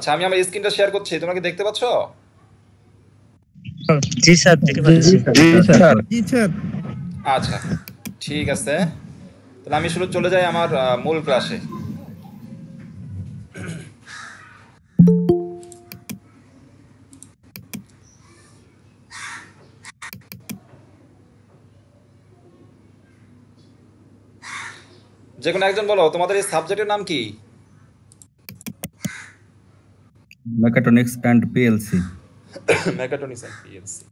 আচ্ছা, আমি আমার স্ক্রিনটা শেয়ার করছি, তোমরা কি দেখতে পাচ্ছ? জি স্যার, দেখতে পাচ্ছি। জি স্যার। আচ্ছা, ঠিক আছে। তাহলে আমি শুরু চলে যাই আমার মূল ক্লাসে। যে কোনো একজন বলো, তোমাদের এই সাবজেক্টের নাম কি? Mechatronics and PLC. Mechatronics and PLC.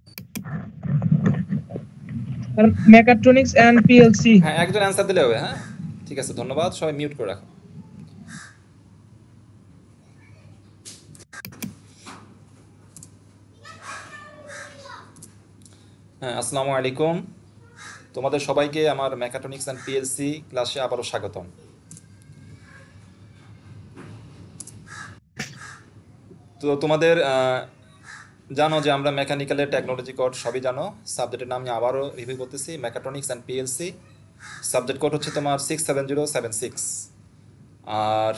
Mechatronics and PLC. হ্যাঁ, একজন অ্যান্সার দিলে হবে। হ্যাঁ, ঠিক আছে, ধন্যবাদ। সবাই মিউট করে রাখো। হ্যাঁ, আসসালামু আলাইকুম। তোমাদের সবাইকে আমার মেকাট্রনিক্স অ্যান্ড পিএলসি ক্লাসে আবারও স্বাগতম। তো তোমাদের জানো যে আমরা মেকানিক্যালের টেকনোলজি কোড সবই জানো। সাবজেক্টের নাম আমি আবারও রিভিউ করতেছি, mechatronics and PLC. Subject code হচ্ছে তোমার 67076। আর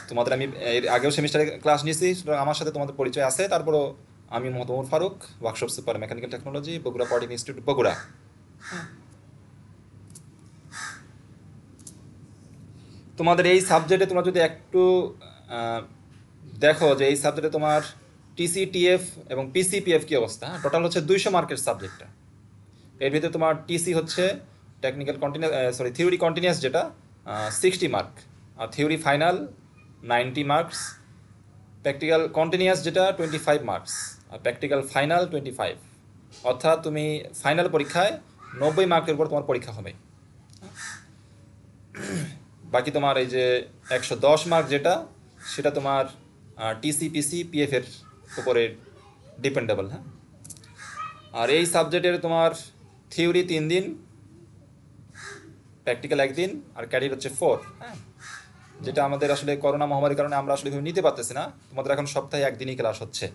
তোমাদের আমি এর আগেও সেমিস্টারে ক্লাস নিয়েছি, সুতরাং আমার সাথে তোমাদের পরিচয় আছে। তারপরও আমি Mohammad Omar Faruk, workshop super mechanical technology, Bogura polytechnic institute, Bogura. তোমাদের এই সাবজেক্টে তোমরা যদি একটু দেখো যে এই সাবজেক্টে তোমার টিসিটিএফ এবং পিসিপিএফ কি অবস্থা। টোটাল হচ্ছে 200 মার্কের সাবজেক্টটা। এর ভিতরে তোমার টিসি হচ্ছে টেকনিক্যাল কন্টিনিউয়াস, থিওরি কন্টিনিউয়াস, যেটা 60 মার্ক, আর theory final 90 marks, practical continuous যেটা 25 মার্কস, আর প্র্যাকটিক্যাল ফাইনাল 25। অর্থাৎ তুমি ফাইনাল পরীক্ষায় 90 মার্কের উপর তোমার পরীক্ষা হবে। বাকি তোমার এই যে 110 মার্ক যেটা, সেটা তোমার টিসি পিসি পিএফ এর উপরে ডিপেন্ডেবল। হ্যাঁ, আর এই সাবজেক্টের তোমার থিওরি 3 দিন, প্র্যাকটিক্যাল 1 দিন, আর ক্যারিয়ার হচ্ছে 4। হ্যাঁ, যেটা আমাদের আসলে করোনা মহামারীর কারণে আমরা আসলে এভাবে নিতে পারতেছি না। তোমাদের এখন সপ্তাহে 1 দিনই ক্লাস হচ্ছে।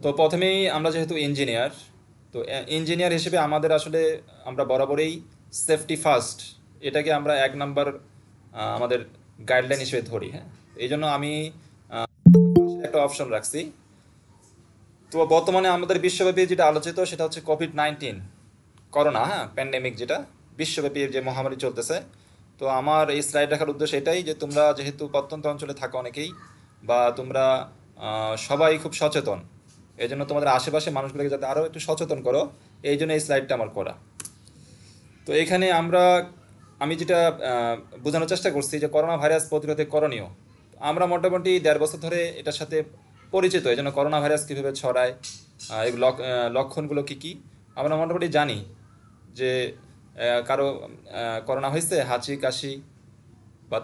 তো প্রথমেই আমরা যেহেতু ইঞ্জিনিয়ার, তো ইঞ্জিনিয়ার হিসেবে আমাদের আসলে আমরা বরাবরই সেফটি ফার্স্ট, এটাকে আমরা 1 নাম্বার আমাদের গাইডলাইন হিসেবে ধরি। হ্যাঁ, এই জন্য আমি একটা অপশন রাখছি। তো বর্তমানে আমাদের বিশ্বব্যাপী যেটা আলোচিত সেটা হচ্ছে কোভিড-19, করোনা। হ্যাঁ, প্যান্ডেমিক, যেটা বিশ্বব্যাপী যে মহামারী চলতেছে। তো আমার এই স্লাইড রাখার উদ্দেশ্য এটাই যে তোমরা যেহেতু প্রত্যন্ত অঞ্চলে থাকো অনেকেই, বা তোমরা সবাই খুব সচেতন, এই জন্য তোমাদের আশেপাশে মানুষগুলোকে যাতে আরও একটু সচেতন করো, এই জন্য এই স্লাইডটা আমার করা। তো এখানে আমি যেটা বোঝানোর চেষ্টা করছি যে করোনা ভাইরাস প্রতিরোধে করণীয়। আমরা মোটামুটি 1.5 বছর ধরে এটার সাথে পরিচিত, এই জন্য করোনা ভাইরাস কীভাবে ছড়ায়, এই লক্ষণগুলো কী কী আমরা মোটামুটি জানি। যে কারো করোনা হয়েছে, হাঁচি কাশি বা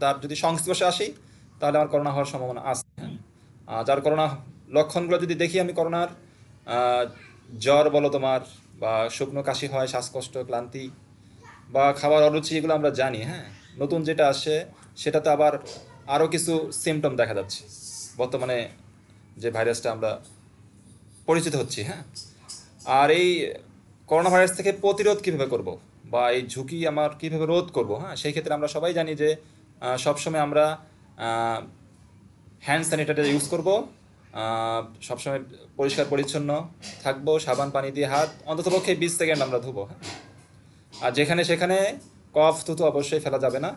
তার যদি সংস্পর্শে আসি, তাহলে আমার করোনা হওয়ার সম্ভাবনা আছে। যার করোনা লক্ষণগুলো যদি দেখি আমি করোনার, জ্বর বলো তোমার, বা শুকনো কাশি হয়, শ্বাসকষ্ট, ক্লান্তি, বা খাবার অরুচি, এগুলো আমরা জানি। হ্যাঁ, নতুন যেটা আসে সেটাতে আবার আরও কিছু সিমটম দেখা যাচ্ছে বর্তমানে যে ভাইরাসটা আমরা পরিচিত হচ্ছি। হ্যাঁ, আর এই করোনা ভাইরাস থেকে প্রতিরোধ কীভাবে করব, বা এই ঝুঁকি আমার কীভাবে রোধ করব। হ্যাঁ, সেই ক্ষেত্রে আমরা সবাই জানি যে সবসময় আমরা হ্যান্ড স্যানিটাইজার ইউজ করব, সবসময় পরিষ্কার পরিচ্ছন্ন থাকবো, সাবান পানি দিয়ে হাত অন্ততপক্ষে 20 সেকেন্ড আমরা ধুবো। হ্যাঁ, আর যেখানে সেখানে কফ থুতু অবশ্যই ফেলা যাবে না।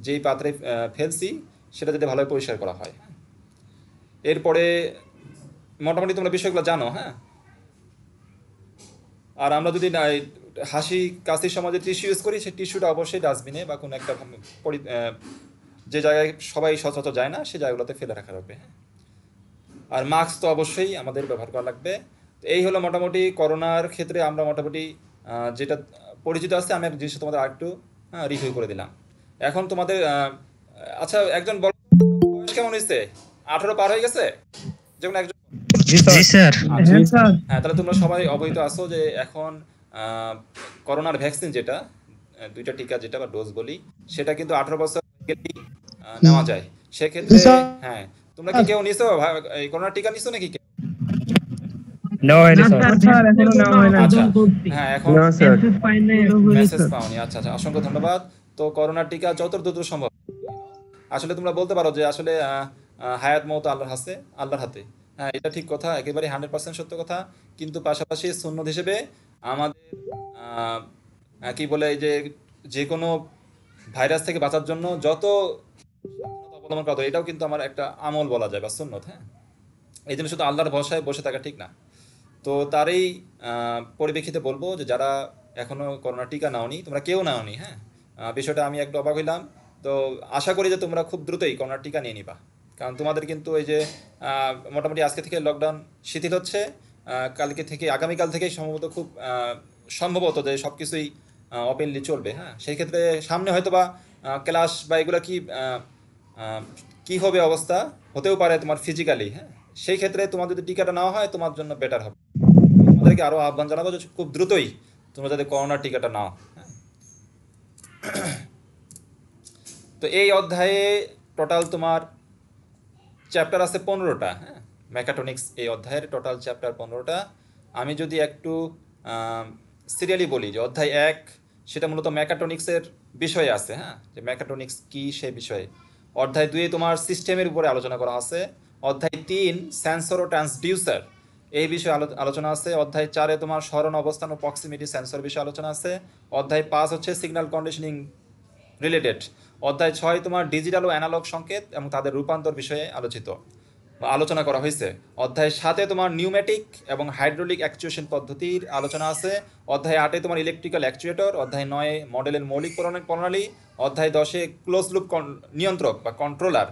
যেই পাত্রে ফেলছি সেটা যদি ভালোভাবে পরিষ্কার করা হয়। এরপরে মোটামুটি তোমরা বিষয়গুলো জানো। হ্যাঁ, আর আমরা যদি হাসি কাশির সময় যে টিস্যু ইউজ করি, সেই টিস্যুটা অবশ্যই ডাস্টবিনে বা কোনো একটা যে জায়গায় সবাই সচরাচর যায় না, সেই জায়গাগুলোতে ফেলে রাখা লাগবে। আর মাস্ক তো অবশ্যই আমাদের ব্যবহার করা লাগবে। তো এই হলো মোটামুটি করোনার ক্ষেত্রে আমরা মোটামুটি যেটা পরিচিত আছে, আমি এক জিনিস তোমাদের আরেকটু রিভিউ করে দিলাম। এখন তোমাদের আচ্ছা, একজন বড় বয়স কেমন হয়েছে? 18 পার হয়ে গেছে? যেমন একজন। জি স্যার। হ্যাঁ, তাহলে তোমরা সবাই অবহিত আছো যে এখন করোনার ভ্যাকসিন, যেটা 2টা টিকা, যেটা বা ডোজ বলি, সেটা কিন্তু 18 বছর গেলেই নেওয়া যায়। সেক্ষেত্রে হ্যাঁ, তোমরা কি কেউ নিছো এই করোনার টিকা নিছো নাকি? নেওয়া হয়নি না স্যার। স্যার এখনো নেওয়া হয় না। আচ্ছা হ্যাঁ এখন না স্যার মেসেজ পাওনি, আচ্ছা আচ্ছা, অসংখ্য ধন্যবাদ। তো করোনার টিকা যত দ্রুত সম্ভব, আসলে তোমরা বলতে পারো যে আসলে হায়াত মওত আল্লাহর হাতে। হ্যাঁ, এটা ঠিক কথা, একেবারে 100% সত্য কথা। কিন্তু পাশাপাশি সুন্নত হিসেবে আমাদের আহ, কি বলে, এই যে যে কোনো ভাইরাস থেকে বাঁচার জন্য যত সাবধানতা অবলম্বন করা দরকার, এটাও কিন্তু আমার একটা আমল বলা যায় বা সুন্নত। হ্যাঁ, এই জন্য শুধু আল্লাহর ভরসায় বসে থাকা ঠিক না। তো তারই পরিপ্রেক্ষিতে বলবো যে যারা এখনো করোনা টিকা নাওনি, তোমরা কেউ নাওনি, হ্যাঁ, বিষয়টা আমি একটু অবাক হইলাম। তো আশা করি যে তোমরা খুব দ্রুতই করোনার টিকা নিয়ে নিবা, কারণ তোমাদের কিন্তু এই যে মোটামুটি আজকে থেকে লকডাউন শিথিল হচ্ছে, কালকে থেকে আগামীকাল থেকেই সম্ভবত খুব সম্ভবত যে সব কিছুই ওপেনলি চলবে। হ্যাঁ, সেই ক্ষেত্রে সামনে হয়তো বা ক্লাস বা এগুলো কি হবে অবস্থা, হতেও পারে তোমার ফিজিক্যালি। হ্যাঁ, সেই ক্ষেত্রে তোমার যদি টিকাটা নেওয়া হয় তোমার জন্য বেটার হবে। তোমাদেরকে আরও আহ্বান জানাবো যে খুব দ্রুতই তোমরা যাতে করোনার টিকাটা নাও। হ্যাঁ, তো এই অধ্যায়ে টোটাল তোমার চ্যাপ্টার আছে 15টা। হ্যাঁ, মেকাট্রনিক্স এই অধ্যায়ের টোটাল চ্যাপ্টার 15টা। আমি যদি একটু সিরিয়ালি বলি যে অধ্যায় 1 সেটা মূলত মেকাট্রনিক্সের বিষয়ে আছে। হ্যাঁ, যে মেকাট্রনিক্স কি সেই বিষয়ে। অধ্যায় 2 তোমার সিস্টেমের উপরে আলোচনা করা আছে। অধ্যায় 3 সেন্সর ও ট্রান্সডিউসার এই বিষয়ে আলোচনা আছে। অধ্যায় 4 তোমার স্মরণ অবস্থান ও প্রক্সিমিটি সেন্সর বিষয়ে আলোচনা আছে। অধ্যায় 5 হচ্ছে সিগন্যাল কন্ডিশনিং রিলেটেড। অধ্যায় 6 তোমার ডিজিটাল ও অ্যানালগ সংকেত এবং তাদের রূপান্তর বিষয়ে আলোচনা করা হয়েছে। অধ্যায় 7 তোমার নিউমেটিক এবং হাইড্রোলিক অ্যাকচুয়েশন পদ্ধতির আলোচনা আছে। অধ্যায় 8 তোমার ইলেকট্রিক্যাল অ্যাকচুয়েটর। অধ্যায় 9 মডেলের মৌলিক প্রণালী। অধ্যায় 10 ক্লোজ লুপ নিয়ন্ত্রক বা কন্ট্রোলার।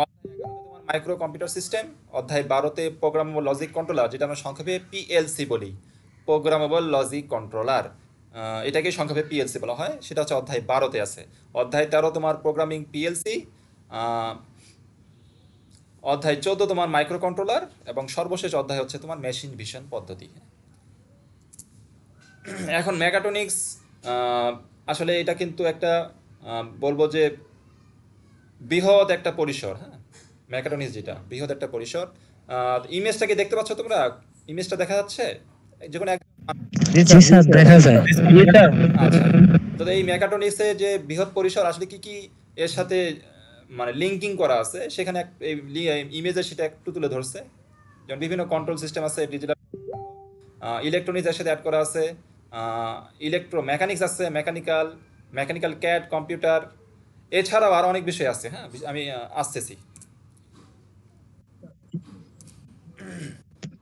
অধ্যায় 11 তোমার মাইক্রো কম্পিউটার সিস্টেম। অধ্যায় 12তে প্রোগ্রামেবল লজিক কন্ট্রোলার, যেটা আমরা সংক্ষেপে পিএলসি বলি, প্রোগ্রামেবল লজিক কন্ট্রোলার, এটাকে সংক্ষেপে পিএলসি বলা হয়, সেটা হচ্ছে অধ্যায় 12তে আছে। অধ্যায় 13 তোমার প্রোগ্রামিং পিএলসি। অধ্যায় 14 তোমার মাইক্রো কন্ট্রোলার এবং সর্বশেষ অধ্যায় হচ্ছে তোমার মেশিন ভিশন পদ্ধতি। এখন মেকাট্রনিক্স আসলে এটা কিন্তু একটা বলবো যে বৃহৎ একটা পরিসর। হ্যাঁ, মেকাট্রনিক্স যেটা বৃহৎ একটা পরিসর। ইমেজটাকে দেখতে পাচ্ছ তোমরা? ইমেজটা দেখা যাচ্ছে? যে কোনো জি স্যার, দেখা যায়। আচ্ছা, তো এই মেকাট্রনিক্সে যে বৃহৎ পরিসর আসলে কি কি এর সাথে মানে লিঙ্কিং করা আছে, সেখানে এই ইমেজে সেটা একটু তুলে ধরছে। যেমন বিভিন্ন কন্ট্রোল সিস্টেম আছে, ডিজিটাল ইলেকট্রনিক্স এর সাথে অ্যাড করা আছে, ইলেকট্রো মেকানিক্স আছে, মেকানিক্যাল ক্যাড কম্পিউটার, এছাড়াও আরও অনেক বিষয় আছে। হ্যাঁ, আমি আসতেছি।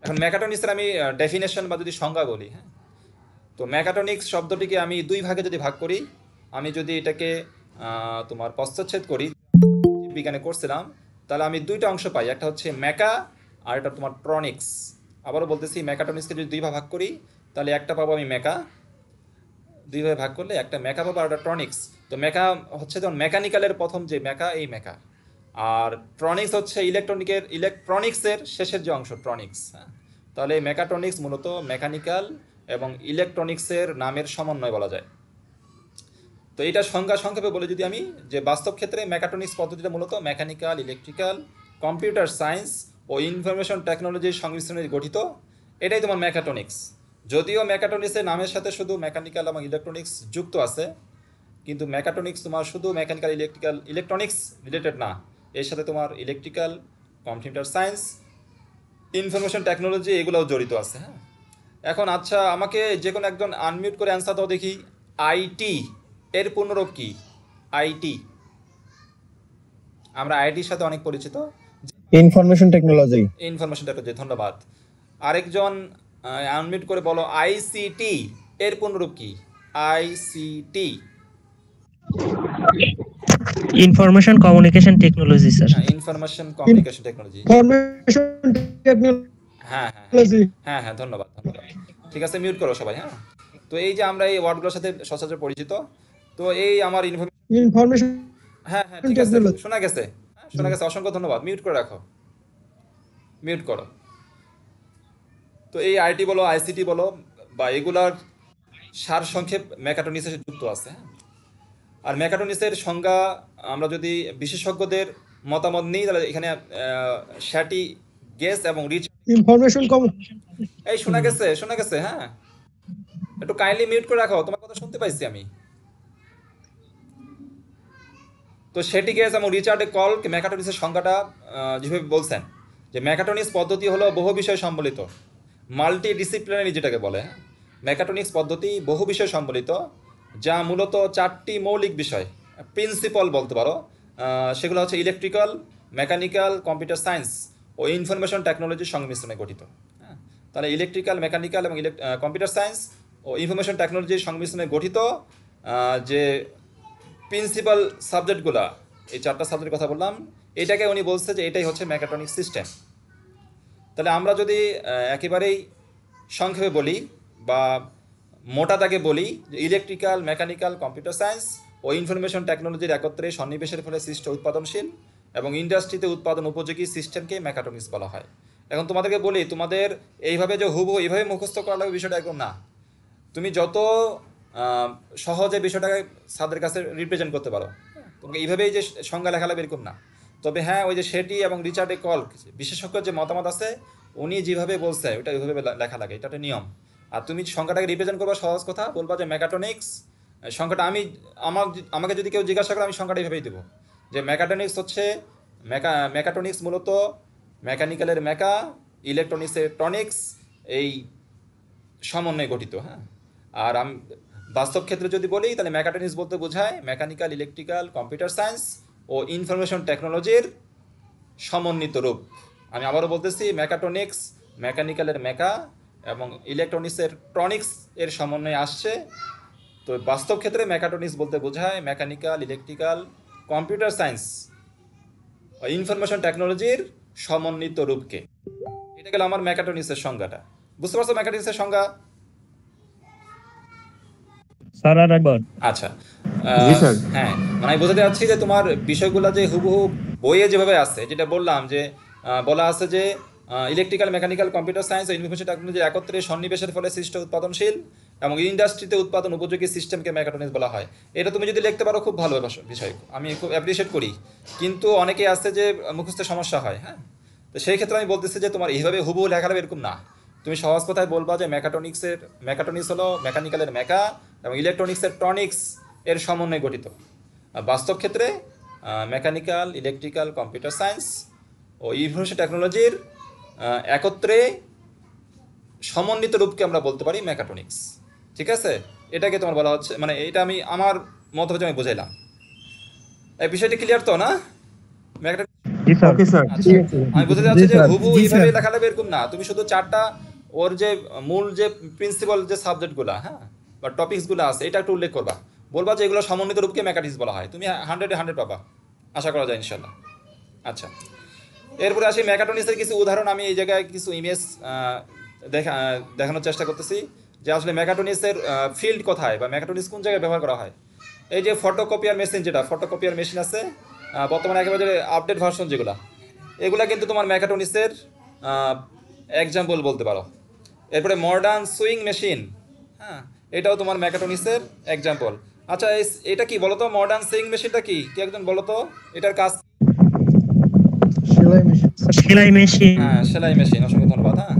এখন মেকাট্রনিক্সের আমি ডেফিনেশন বা যদি সংজ্ঞা বলি, হ্যাঁ, তো মেকাট্রনিক্স শব্দটিকে আমি দুই ভাগে যদি ভাগ করি, আমি যদি এটাকে তোমার প্রস্থচ্ছেদ করি, বিজ্ঞানে করছিলাম, তাহলে আমি দুইটা অংশ পাই, একটা হচ্ছে মেকা আর এটা তোমার ট্রনিক্স। আবারও বলতেছি, মেকাট্রনিক্সকে যদি দুই ভাগ ভাগ করি তাহলে একটা পাবো আমি মেকা, দুই ভাগে ভাগ করলে একটা মেকা পাবো আর একটা ট্রনিক্স। তো মেকা হচ্ছে যেমন মেকানিক্যালের প্রথম যে মেকা, এই মেকা, আর ট্রনিক্স হচ্ছে ইলেকট্রনিক্সের শেষের যে অংশ, ট্রনিক্স। হ্যাঁ, তাহলে এই মেকাট্রনিক্স মূলত মেকানিক্যাল এবং ইলেকট্রনিক্সের নামের সমন্বয় বলা যায়। তো এটা সংক্ষেপে বলে যদি আমি, যে বাস্তব ক্ষেত্রে মেকাট্রনিক্স পদ্ধতিটা মূলত মেকানিক্যাল, ইলেকট্রিক্যাল, কম্পিউটার সায়েন্স ও ইনফরমেশন টেকনোলজির সংমিশ্রণে গঠিত, এটাই তোমার মেকাট্রনিক্স। যদিও মেকাট্রনিক্সের নামের সাথে শুধু মেকানিক্যাল এবং ইলেকট্রনিক্স যুক্ত আছে, কিন্তু মেকাট্রনিক্স তোমার শুধু মেকানিক্যাল ইলেকট্রনিক্স রিলেটেড না, এর সাথে তোমার electrical, computer science, information technology এগুলোও জড়িত আছে। হ্যাঁ, এখন আচ্ছা, আমাকে যে কোনো একজন আনমিউট করে অ্যান্সার দাও দেখি, আইটি এর পূর্ণরূপ কি? আইটি, আমরা আইটির সাথে অনেক পরিচিত, ইনফরমেশন টেকনোলজি। Information technology. ধন্যবাদ। আরেকজন আনমিউট করে বলো, আইসিটি এর পূর্ণরূপ কি? ICT, information communication technology sir. Information communication technology. Information technology. হ্যাঁ হ্যাঁ হ্যাঁ, ধন্যবাদ ধন্যবাদ। ঠিক আছে, মিউট করো সবাই। হ্যাঁ, তো এই যে আমরা এই ওয়ার্ডগুলোর সাথে সচরাচর পরিচিত, তো এই আমার ইনফরমেশন হ্যাঁ হ্যাঁ, ঠিক আছে, শোনা গেছে। হ্যাঁ, শোনা গেছে, অসংখ্য ধন্যবাদ। মিউট করে রাখো, মিউট করো। তো এই আইটি বলো, আইসিটি বলো, বা এগুলার সার সংক্ষেপ মেকাট্রনিক্সের যুক্ত আছে। হ্যাঁ, আর মেকাট্রনিক্সের সংজ্ঞা আমরা যদি বিশেষজ্ঞদের মতামত নিই, তাহলে এখানে শ্যাটি গেস এবং রিচ ইনফরমেশন এই শোনা গেছে, হ্যাঁ, একটু কাইন্ডলি মিউট করে রাখো, তোমার কথা শুনতে পাইছি আমি। তো সেটিকে এবং রিচার্ডে কল্ক মেকাট্রনিক্সের সংজ্ঞাটা যেভাবে বলছেন যে মেকাট্রনিক্স পদ্ধতি হলো বহু বিষয় সম্বলিত, মাল্টি ডিসিপ্লিনারি যেটাকে বলে। মেকাট্রনিক্স পদ্ধতি বহু বিষয় সম্বলিত, যা মূলত 4টি মৌলিক বিষয়, প্রিন্সিপাল বলতে পারো। সেগুলো হচ্ছে ইলেকট্রিক্যাল, মেকানিক্যাল, কম্পিউটার সায়েন্স ও ইনফরমেশন টেকনোলজির সংমিশ্রণে গঠিত। হ্যাঁ, তাহলে ইলেকট্রিক্যাল, মেকানিক্যাল এবং কম্পিউটার সায়েন্স ও ইনফরমেশন টেকনোলজির সংমিশ্রণে গঠিত যে প্রিন্সিপাল সাবজেক্টগুলা, এই 4টা সাবজেক্টের কথা বললাম, এটাকে উনি বলছে যে এটাই হচ্ছে মেকাট্রনিক সিস্টেম। তাহলে আমরা যদি একেবারেই সংক্ষেপে বলি বা মোটা দাগে বলি যে ইলেকট্রিক্যাল, মেকানিক্যাল, কম্পিউটার সায়েন্স ও ইনফরমেশন টেকনোলজির একত্রে সন্নিবেশের ফলে সৃষ্ট উৎপাদনশীল এবং ইন্ডাস্ট্রিতে উৎপাদন উপযোগী সিস্টেমকে মেকাট্রনিক্স বলা হয়। এখন তোমাদেরকে বলি, তোমাদের এইভাবে যে হুবহু এইভাবে মুখস্থ করা লাগবে বিষয়টা একদম না। তুমি যত সহজে বিষয়টাকে তাদের কাছে রিপ্রেজেন্ট করতে পারো, তোমাকে এইভাবেই যে সংজ্ঞা লেখা লাগবে এরকম না। তবে হ্যাঁ, ওই যে সেটি এবং রিচার্ডে কল্ক বিশেষজ্ঞের যে মতামত আছে, উনি যেভাবে বলছে ওইটা ওইভাবে লেখা লাগে, এটা একটা নিয়ম। আর তুমি সংখ্যাটাকে রিপ্রেজেন্ট করবা, সহজ কথা বলবা যে মেকাট্রনিক্স সংখ্যাটা, আমাকে যদি কেউ জিজ্ঞাসা করে আমি সংখ্যাটা এইভাবেই দেবো যে মেকাট্রনিক্স হচ্ছে মেকাট্রনিক্স মূলত মেকানিক্যালের মেকা, ইলেকট্রনিক্সের টনিক্স, এই সমন্বয়ে গঠিত। হ্যাঁ, আর আমি বাস্তব ক্ষেত্রে যদি বলি তাহলে মেকাট্রনিক্স বলতে বোঝায় মেকানিক্যাল, ইলেকট্রিক্যাল, কম্পিউটার সায়েন্স ও ইনফরমেশন টেকনোলজির সমন্বিত রূপ। আমি আবারও বলতেছি, মেকাট্রনিক্স মেকানিক্যালের মেকা এবং ইলেকট্রনিক্সের ট্রনিক্স এর সমন্বয়ে আসছে। তো বাস্তব ক্ষেত্রে মেকাট্রনিক্স বলতে বোঝায় মেকানিক্যাল, ইলেকট্রিক্যাল, কম্পিউটার সায়েন্স ও ইনফরমেশন টেকনোলজির সমন্বিত রূপকে। এটা গেল আমার মেকাট্রনিক্সের সংজ্ঞাটা। বুঝতে পারছো মেকাট্রনিক্সের সংজ্ঞা? স্যার আর একবার। আচ্ছা, হ্যাঁ, মানে আমি বোঝাতে চাচ্ছি যে তোমার বিষয়গুলো যে হুবহু বইয়ে যেভাবে আছে, যেটা বললাম যে বলা আছে যে ইলেকট্রিক্যাল, মেকানিক্যাল, কম্পিউটার সায়েন্স ও ইনফরমেশন টেকনোলজি একত্রে সন্নিবেশের ফলে সৃষ্ট উৎপাদনশীল এবং ইন্ডাস্ট্রিতে উৎপাদন উপযোগী সিস্টেমকে মেকাট্রনিক্স বলা হয়। এটা তুমি যদি লিখতে পারো খুব ভালো বিষয়, আমি খুব অ্যাপ্রিসিয়েট করি। কিন্তু অনেকে আছে যে মুখস্থে সমস্যা হয়, হ্যাঁ, তো সেই ক্ষেত্রে আমি বলতেছি যে তোমার এইভাবে হুবহু লেখা লাগবে এরকম না। তুমি সহজ কথায় বলবা যে মেকাট্রনিক্স হলো মেকানিক্যালের মেকা এবং ইলেকট্রনিক্সের টনিক্স এর সমন্বয়ে গঠিত। বাস্তব ক্ষেত্রে মেকানিক্যাল, ইলেকট্রিক্যাল, কম্পিউটার সায়েন্স ও ইনফরমেশন টেকনোলজির একত্রে সমন্বিত রূপকে আমরা বলতে পারি মেকাট্রনিক্স। ঠিক আছে, এটাকে তোমার বলা হচ্ছে, মানে এটা আমি আমার মত হচ্ছে আমি বুঝাইলাম। এই বিষয়টি ক্লিয়ার তো না? জি স্যার। ওকে স্যার, আচ্ছা, ঠিক আছে। আমি বুঝতে চাচ্ছি যে স্যার, হুবহু জি এইভাবে স্যার। লেখা লাগবে এরকম না। তুমি শুধু 4টা ওর যে মূল যে প্রিন্সিপাল যে সাবজেক্টগুলো, হ্যাঁ, বা টপিকসগুলো আছে, এটা একটু উল্লেখ করবা, বলবা যে এগুলো সমন্বিত রূপকে মেকাট্রনিক্স বলা হয়। তুমি 100-100 পাবা, আশা করা যায় ইনশাল্লাহ। আচ্ছা, এরপরে আসি মেকাট্রনিক্সের কিছু উদাহরণ। আমি এই জায়গায় কিছু ইমেজ দেখানোর চেষ্টা করতেছি যে আসলে মেকাট্রনিক্সের ফিল্ড কোথায় বা মেকাট্রনিক্স কোন জায়গায় ব্যবহার করা হয়। এই যে ফটোকপিয়ার মেশিন, যেটা ফটোকপিয়ার মেশিন আছে বর্তমানে একেবারে আপডেট ভার্সন যেগুলো, এগুলা কিন্তু তোমার মেকাট্রনিক্সের এক্সাম্পল বলতে পারো। এরপরে মডার্ন সুইং মেশিন, হ্যাঁ, এটাও তোমার মেকাট্রনিক্সের এক্সাম্পল। আচ্ছা, এটা কি বলো তো, মডার্ন সুইং মেশিনটা কি একজন বলো তো, এটার কাজ? সেলাই মেশিন। সেলাই মেশিন। হ্যাঁ, সেলাই মেশিন, অসংখ্য ধন্যবাদ। হ্যাঁ,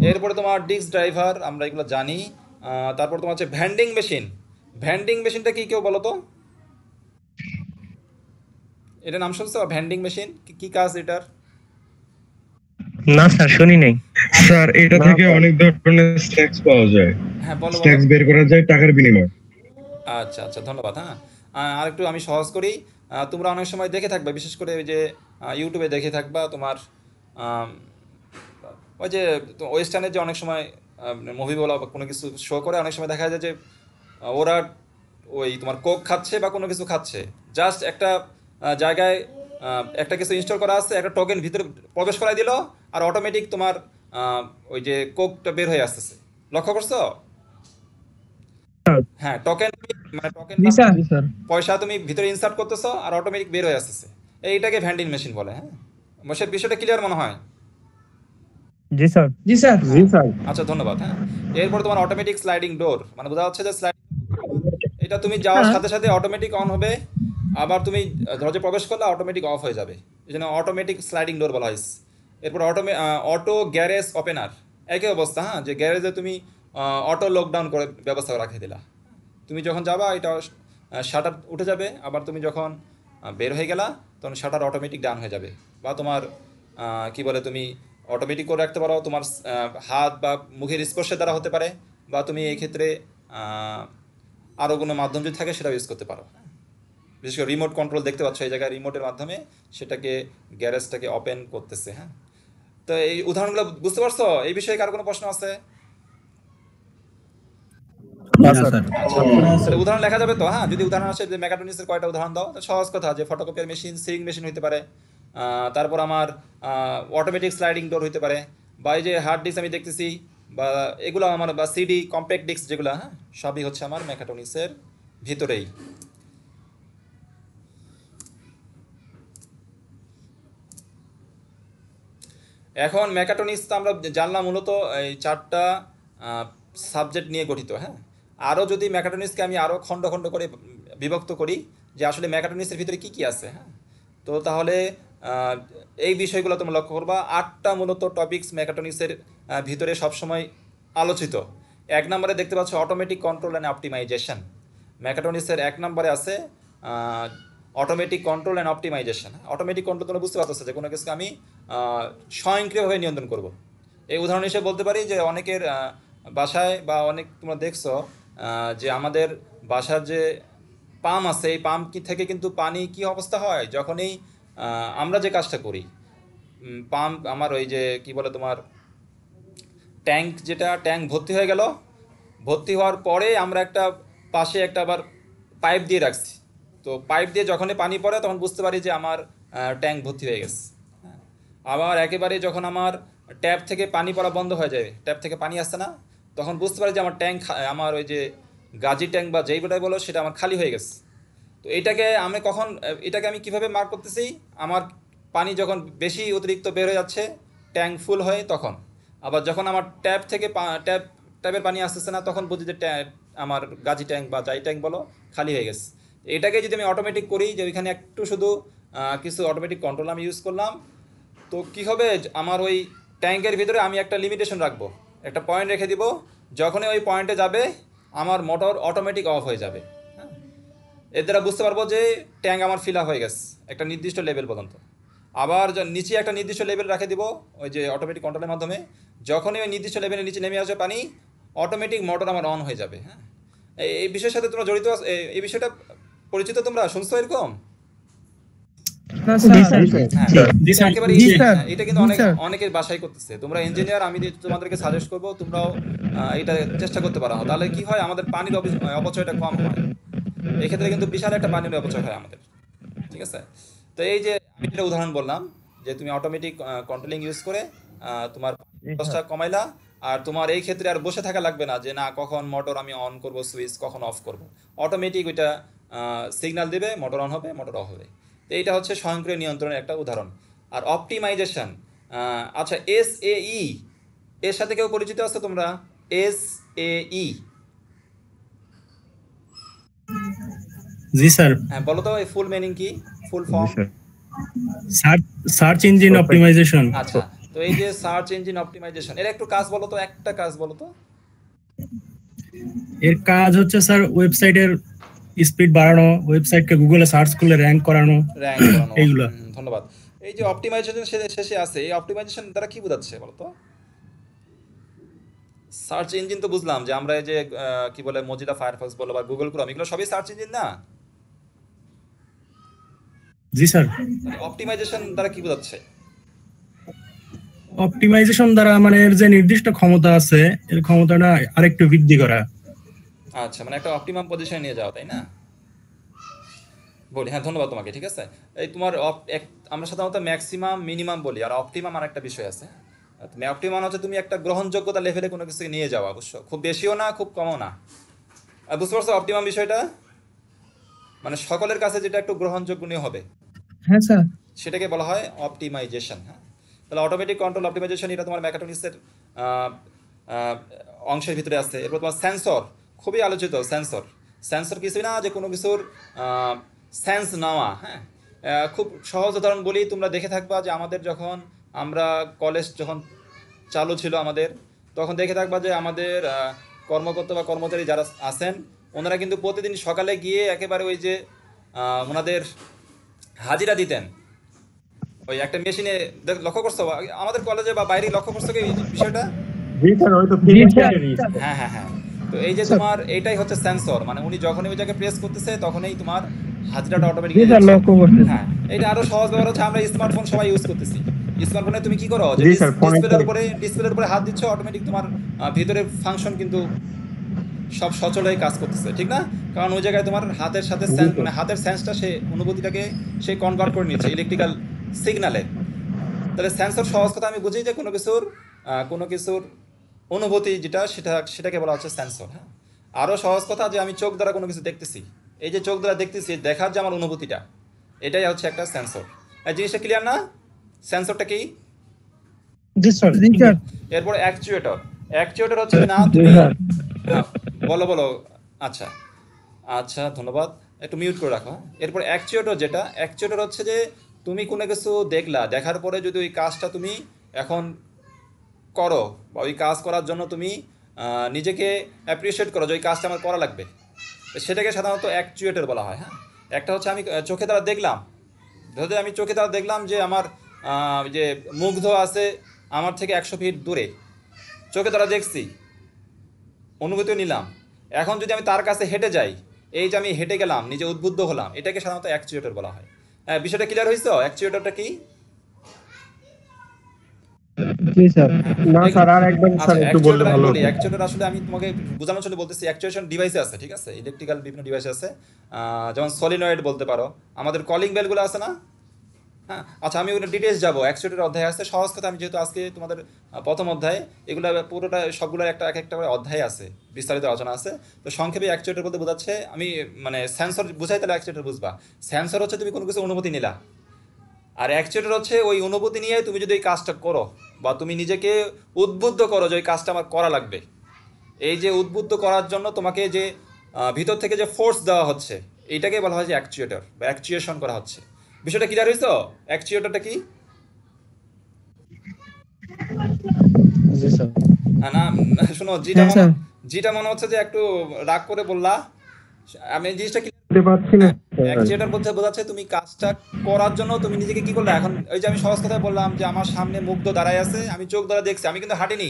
এরপরে তোমার ডিস্ক ড্রাইভার, আমরা এগুলো জানি। তারপর তোমার হচ্ছে ভ্যান্ডিং মেশিন। ভ্যান্ডিং মেশিনটা কি কেউ বলো তো? এটা নাম শুনছো, ভ্যান্ডিং মেশিন? কি কাজ এটার? না স্যার, শুনি নাই। স্যার, এটা থেকে অনেক ধরনের স্ট্যাক্স পাওয়া যায়। হ্যাঁ, বলো বলো। স্ট্যাক্স বের করা যায় টাকার বিনিময়ে। আচ্ছা আচ্ছা, ধন্যবাদ। হ্যাঁ, আরেকটু আমি সহজ করি। তোমরা অনেক সময় দেখে থাকবে, বিশেষ করে ওই যে ইউটিউবে দেখে থাকবা তোমার ওই যে ওয়েস্টার্নের যে অনেক সময় মুভি বলা বা কোনো কিছু শো করে, অনেক সময় দেখা যায় যে ওরা ওই তোমার কোক খাচ্ছে বা কোনো কিছু খাচ্ছে, জাস্ট একটা জায়গায় একটা কিছু ইনস্টল করা আছে, একটা টোকেন ভিতরে প্রবেশ করাই দিল, আর অটোমেটিক তোমার ওই যে কোকটা বের হয়ে আসতেছে। লক্ষ্য করছো? হ্যাঁ, টোকেন, মানে টোকেন জি স্যার। পয়সা তুমি ভিতরে ইনসার্ট করতেছো আর অটোমেটিক বের হয়ে আসতেছে, এইটাকে ভ্যান্ডিং মেশিন বলে। হ্যাঁ, সে বিষয়টা ক্লিয়ার মনে হয়? জি স্যার। জি স্যার। জি স্যার। আচ্ছা, ধন্যবাদ। হ্যাঁ, এরপর তোমার অটোমেটিক স্লাইডিং ডোর, মানে বোঝা যাচ্ছে যে স্লাইডিং, এটা তুমি যাওয়ার সাথে সাথে অটোমেটিক অন হবে, আবার তুমি দরজা প্রবেশ করলে অটোমেটিক অফ হয়ে যাবে, এই জন্য অটোমেটিক স্লাইডিং ডোর বলা হয়। এরপর অটো গ্যারেজ ওপেনার, একই অবস্থা, হ্যাঁ, যে গ্যারেজে তুমি অটো লকডাউন করে ব্যবস্থা রাখিয়ে দিলা। তুমি যখন যাবা এটা শাটার উঠে যাবে, আবার তুমি যখন বের হয়ে গেলা তখন শাটার অটোমেটিক ডান হয়ে যাবে। বা তোমার কি বলে, তুমি অটোমেটিক করে রাখতে পারো, তোমার হাত বা মুখের স্পর্শের দ্বারা হতে পারে, বা তুমি এই ক্ষেত্রে আরও কোনো মাধ্যম যদি থাকে সেটাও ইউজ করতে পারো। বিশেষ করে রিমোট কন্ট্রোল দেখতে পাচ্ছ এই জায়গায়, রিমোটের মাধ্যমে সেটাকে গ্যারেজটাকে ওপেন করতেছে। হ্যাঁ, তো এই উদাহরণগুলো বুঝতে পারছো? এই বিষয়ে কার কোনো প্রশ্ন আছে? তাহলে উদাহরণ লেখা যাবে তো? হ্যাঁ, যদি উদাহরণ আসে যে মেকাট্রনিক্সের কয়টা উদাহরণ দাও, তো সহজ কথা, যে ফটোকপিয়ার মেশিন, সিলিং মেশিন হতে পারে, তারপর আমার অটোমেটিক স্লাইডিং ডোর হতে পারে, বা এই যে হার্ড ডিস্ক আমি দেখতেছি, বা এগুলো আমার, বা সিডি কম্প্যাক্ট ডিস্ক যেগুলো, হ্যাঁ, সবই হচ্ছে আমার মেকাট্রনিক্সের ভিতরেই। এখন মেকাট্রনিক্স তো আমরা জানলাম মূলত এই 4টা সাবজেক্ট নিয়ে গঠিত। হ্যাঁ, আরও যদি মেকাট্রনিক্সকে আমি আরও খণ্ড খণ্ড করে বিভক্ত করি যে আসলে মেকাট্রনিক্সের ভিতরে কী কী আছে, হ্যাঁ, তো তাহলে এই বিষয়গুলো তোমরা লক্ষ্য করবা। 8টা মূলত টপিকস মেকাট্রনিক্সের ভিতরে সবসময় আলোচিত। 1 নম্বরে দেখতে পাচ্ছ অটোমেটিক কন্ট্রোল অ্যান্ড অপটিমাইজেশন। মেকাট্রনিক্সের 1 নম্বরে আছে automatic control and optimisation. Automatic control তোমরা বুঝতে পারতেছো যে কোনো কিছুকে আমি স্বয়ংক্রিয়ভাবে নিয়ন্ত্রণ করব। এই উদাহরণ হিসেবে বলতে পারি যে অনেকের বাসায়, বা অনেক তোমরা দেখছো যে আমাদের বাসার যে পাম্প আছে, এই পাম্প থেকে কিন্তু পানি কি অবস্থা হয় যখনই আমরা যে কাজটা করি, পাম্প আমার ওই যে কি বলে তোমার ট্যাঙ্ক ভর্তি হয়ে গেল, ভর্তি হওয়ার পরে আমরা একটা পাশে একটা আবার পাইপ দিয়ে রাখছি। তো পাইপ দিয়ে যখনই পানি পড়ে তখন বুঝতে পারি যে আমার ট্যাঙ্ক ভর্তি হয়ে গেছে। হ্যাঁ, আবার একেবারে যখন আমার ট্যাপ থেকে পানি পড়া বন্ধ হয়ে যাবে, ট্যাপ থেকে পানি আসছে না, তখন বুঝতে পারি যে আমার আমার ওই যে গাজি ট্যাঙ্ক বা যেই বোটাই বলো সেটা আমার খালি হয়ে গেছে। তো এটাকে আমি কিভাবে মার্ক করতেছি? আমার পানি যখন বেশি অতিরিক্ত বের হয়ে যাচ্ছে, ট্যাঙ্ক ফুল হয়ে, তখন আবার যখন আমার ট্যাপ থেকে ট্যাপের পানি আসতেছে না, তখন বুঝি যে আমার গাজি ট্যাঙ্ক বা যাই ট্যাঙ্ক বলো খালি হয়ে গেছে। এটাকে যদি আমি অটোমেটিক করি, যে ওইখানে একটু শুধু কিছু অটোমেটিক কন্ট্রোল আমি ইউজ করলাম, তো কী হবে, আমার ওই ট্যাঙ্কের ভিতরে আমি একটা লিমিটেশন রাখবো, একটা পয়েন্ট রেখে দিব, যখনই ওই পয়েন্টে যাবে আমার মোটর অটোমেটিক অফ হয়ে যাবে। হ্যাঁ, এর দ্বারা বুঝতে পারবো যে ট্যাঙ্ক আমার ফিল আপ হয়ে গেছে একটা নির্দিষ্ট লেভেল পর্যন্ত। আবার নিচে একটা নির্দিষ্ট লেভেল রেখে দিব ওই যে অটোমেটিক কন্ট্রোলের মাধ্যমে, যখনই ওই নির্দিষ্ট লেভেলের নিচে নেমে আসবে পানি, অটোমেটিক মোটর আমার অন হয়ে যাবে। হ্যাঁ, এই বিষয়ের সাথে তোমরা জড়িত, এই বিষয়টা পরিচিত, তোমরা শুনছো এরকম? না স্যার। একেবারে জি স্যার। এটা কিন্তু জি স্যার। অনেকের বাসায় করতেছে। তোমরা ইঞ্জিনিয়ার, আমি তোমাদেরকে সাজেস্ট করবো তোমরাও এটা চেষ্টা করতে পারো। তাহলে কি হয়, আমাদের পানির অপচয়টা কম হয়। এক্ষেত্রে কিন্তু বিশাল একটা পানির অপচয় হয় আমাদের। ঠিক আছে, তো এই যে আমি একটা উদাহরণ বললাম যে তুমি অটোমেটিক কন্ট্রোলিং ইউজ করে তোমার খরচটা কমাইলা, আর তোমার এই ক্ষেত্রে আর বসে থাকা লাগবে না যে না কখন মোটর আমি অন করব, সুইচ কখন অফ করব। অটোমেটিক ওইটা সিগন্যাল দেবে, মোটর অন হবে, মোটর অফ হবে। তো এইটা হচ্ছে স্বয়ংক্রিয় নিয়ন্ত্রণের একটা উদাহরণ। আর অপটিমাইজেশন, আচ্ছা, SAE এর সাথে কেউ পরিচিত আছে তোমরা? SAE, জি স্যার। হ্যাঁ বলো তো এই ফুল মিনিং কি, full form? Search engine optimisation. আচ্ছা, তো এই যে সার্চ ইঞ্জিন অপটিমাইজেশন, এর একটু কাজ বলো তো, একটা কাজ বলো তো। এর কাজ হচ্ছে স্যার ওয়েবসাইটের স্পিড বাড়ানো, ওয়েবসাইটকে গুগলে সার্চ করলে র্যাঙ্ক করানো, এইগুলো। ধন্যবাদ। এই যে অপটিমাইজেশন শেষে আছে, এই অপটিমাইজেশন দ্বারা কি বোঝাচ্ছে বলো তো? সার্চ ইঞ্জিন তো বুঝলাম যে আমরা এই যে কি বলে মজিলা ফায়ারফক্স বলো বা গুগল ক্রোম, এগুলো সবই সার্চ ইঞ্জিন না? জি স্যার। অপটিমাইজেশন দ্বারা কি বোঝাচ্ছে? অপটিমাইজেশন দ্বারা মানে এর যে নির্দিষ্ট ক্ষমতা আছে, এর ক্ষমতাটা আরেকটু বৃদ্ধি করা। আচ্ছা, মানে একটা অপটিমাম পজিশনে নিয়ে যাওয়া, তাই না? বলি, হ্যাঁ ধন্যবাদ তোমাকে। ঠিক আছে, এই তোমার আমরা সাধারণত ম্যাক্সিমাম মিনিমাম বলি, আর অপটিমাম আর একটা বিষয় আছে। অপটিমাম হচ্ছে তুমি একটা গ্রহণযোগ্যতা লেভেলে কোনো কিছু নিয়ে যাওয়া, অবশ্য খুব বেশিও না খুব কমও না। বুঝতে পারছো অপটিমাম বিষয়টা? মানে সকলের কাছে যেটা একটু গ্রহণযোগ্য হবে, হ্যাঁ স্যার। সেটাকে বলা হয় অপটিমাইজেশন। হ্যাঁ, তাহলে অটোমেটিক কন্ট্রোল অপটিমাইজেশন, এটা তোমার মেকাট্রনিক্সের অংশের ভিতরে আছে। এরপর তোমার সেন্সর, খুবই আলোচিত। সেন্সর কিছুই না, যে কোনো কিছুর সেন্স নেওয়া। হ্যাঁ, খুব সহজ উদাহরণ বলি, তোমরা দেখে থাকবা যে আমাদের যখন আমরা কলেজ যখন চালু ছিল আমাদের, তখন দেখে থাকবা যে আমাদের কর্মকর্তা বা কর্মচারী যারা আছেন ওনারা কিন্তু প্রতিদিন সকালে গিয়ে একেবারে ওই যে ওনাদের হাজিরা দিতেন ওই একটা মেশিনে। লক্ষ্য করছো আমাদের কলেজে বা বাইরে লক্ষ্য করছো কি এই বিষয়টা? হ্যাঁ হ্যাঁ হ্যাঁ। তো এই যে তোমার এইটাই হচ্ছে সেন্সর, মানে উনি যখনই ওই জায়গায় প্রেস করতেছে তখনই তোমার হাজিরাটা অটোমেটিক জি স্যার, লক্ষ্য করছি। হ্যাঁ, এটা আরো সহজ ব্যবহার হচ্ছে আমরা স্মার্টফোন সবাই ইউজ করতেছি। স্মার্টফোনে তুমি কি করো যে জি স্যার, ফোনে ডিসপ্লের উপরে হাত দিচ্ছ, অটোমেটিক তোমার ভিতরের ফাংশন কিন্তু সব সচল হয়ে কাজ করতেছে, ঠিক না? কারণ ওই জায়গায় তোমার হাতের সাথে মানে হাতের সেন্সটা সে অনুভূতিটাকে সে কনভার্ট করে নিচ্ছে ইলেকট্রিক্যাল সিগনালে। তাহলে সেন্সর সহজ কথা আমি বুঝি যে কোনো কিছুর অনুভূতি যেটা সেটাকে বলা হচ্ছে সেন্সর। হ্যাঁ, আরও সহজ কথা যে আমি চোখ দ্বারা কোনো কিছু দেখতেছি, এই যে চোখ দ্বারা দেখতেছি, দেখার যে আমার অনুভূতিটা, এটাই হচ্ছে একটা সেন্সর। এই জিনিসটা ক্লিয়ার না? সেন্সরটা কি? জি স্যার, জি স্যার। এরপর অ্যাকচুয়েটর হচ্ছে না তুমি হ্যাঁ, বলো আচ্ছা আচ্ছা ধন্যবাদ, একটু মিউট করে রাখো। এরপর অ্যাকচুয়েটর হচ্ছে যে তুমি কোনো কিছু দেখলা, দেখার পরে যদি ওই কাজটা তুমি এখন করো বা ওই কাজ করার জন্য তুমি নিজেকে অ্যাপ্রিসিয়েট করো যে ওই কাজটা আমার করা লাগবে, সেটাকে সাধারণত অ্যাকচুয়েটর বলা হয়। হ্যাঁ, একটা হচ্ছে আমি চোখে দ্বারা দেখলাম, ধরতে আমি চোখে দ্বারা দেখলাম যে আমার যে মুগ্ধ আছে আমার থেকে 100 ফিট দূরে, চোখে দ্বারা দেখছি, অনুভূতি নিলাম। এখন যদি আমি তার কাছে হেঁটে যাই, এই যে আমি হেঁটে গেলাম, নিজে উদ্বুদ্ধ হলাম, এটাকে সাধারণত অ্যাকচুয়েটর বলা হয়। হ্যাঁ, বিষয়টা ক্লিয়ার হয়েছে? অ্যাকচুয়েটরটা কি? জি স্যার। না স্যার, আর একবার স্যার একটু বললে ভালো হতো। অ্যাকচুয়েটর আসলে আমি তোমাকে বোঝানোর জন্য বলতেছি, অ্যাকচুয়েশন ডিভাইসে আছে, ঠিক আছে? ইলেকট্রিক্যাল বিভিন্ন ডিভাইস আছে, যেমন সলিনয়েড বলতে পারো, আমাদের কলিং বেলগুলো আছে না? হ্যাঁ, আচ্ছা আমি ওগুলো ডিটেলস যাবো, অ্যাকচুয়েটর অধ্যায় আছে। সহজ কথা, আমি যেহেতু আজকে তোমাদের প্রথম অধ্যায়, এগুলো পুরোটা সবগুলোর এক একটা করে অধ্যায় আছে, বিস্তারিত আলোচনা আছে। তো সংক্ষেপে অ্যাকচুয়েটর বলতে বোঝাচ্ছে, আমি মানে সেন্সর বুঝাই তাহলে অ্যাকচুয়েটর বুঝবা। সেন্সর হচ্ছে তুমি কোনো কিছু অনুভূতি নিলা, আর অ্যাকচুয়েটর হচ্ছে ওই অনুভূতি নিয়ে তুমি যদি এই কাজটা করো বা তুমি নিজেকে উদ্বুদ্ধ করো যে ওই কাজটা আমার করা লাগবে, এই যে উদ্বুদ্ধ করার জন্য তোমাকে যে ভিতর থেকে যে ফোর্স দেওয়া হচ্ছে, এইটাকে বলা হয় যে অ্যাকচুয়েটর বা অ্যাকচুয়েশন করা হচ্ছে। বিষয়টা ক্লিয়ার হয়েছে? অ্যাকচুয়েটরটা কি? জি স্যার। না শোনো, জিটা মনে হচ্ছে যে একটু রাগ করে বললা। আমি এই জিনিসটা বুঝতে পারছি না অ্যাকচুয়েটর বলতে বোঝাচ্ছে তুমি কাজটা করার জন্য তুমি নিজেকে কি করলে। এখন ওই যে আমি সহজ কথায় বললাম যে আমার সামনে মুগ্ধ দাঁড়ায় আছে, আমি চোখ দ্বারা দেখছি, আমি কিন্তু হাঁটিনি,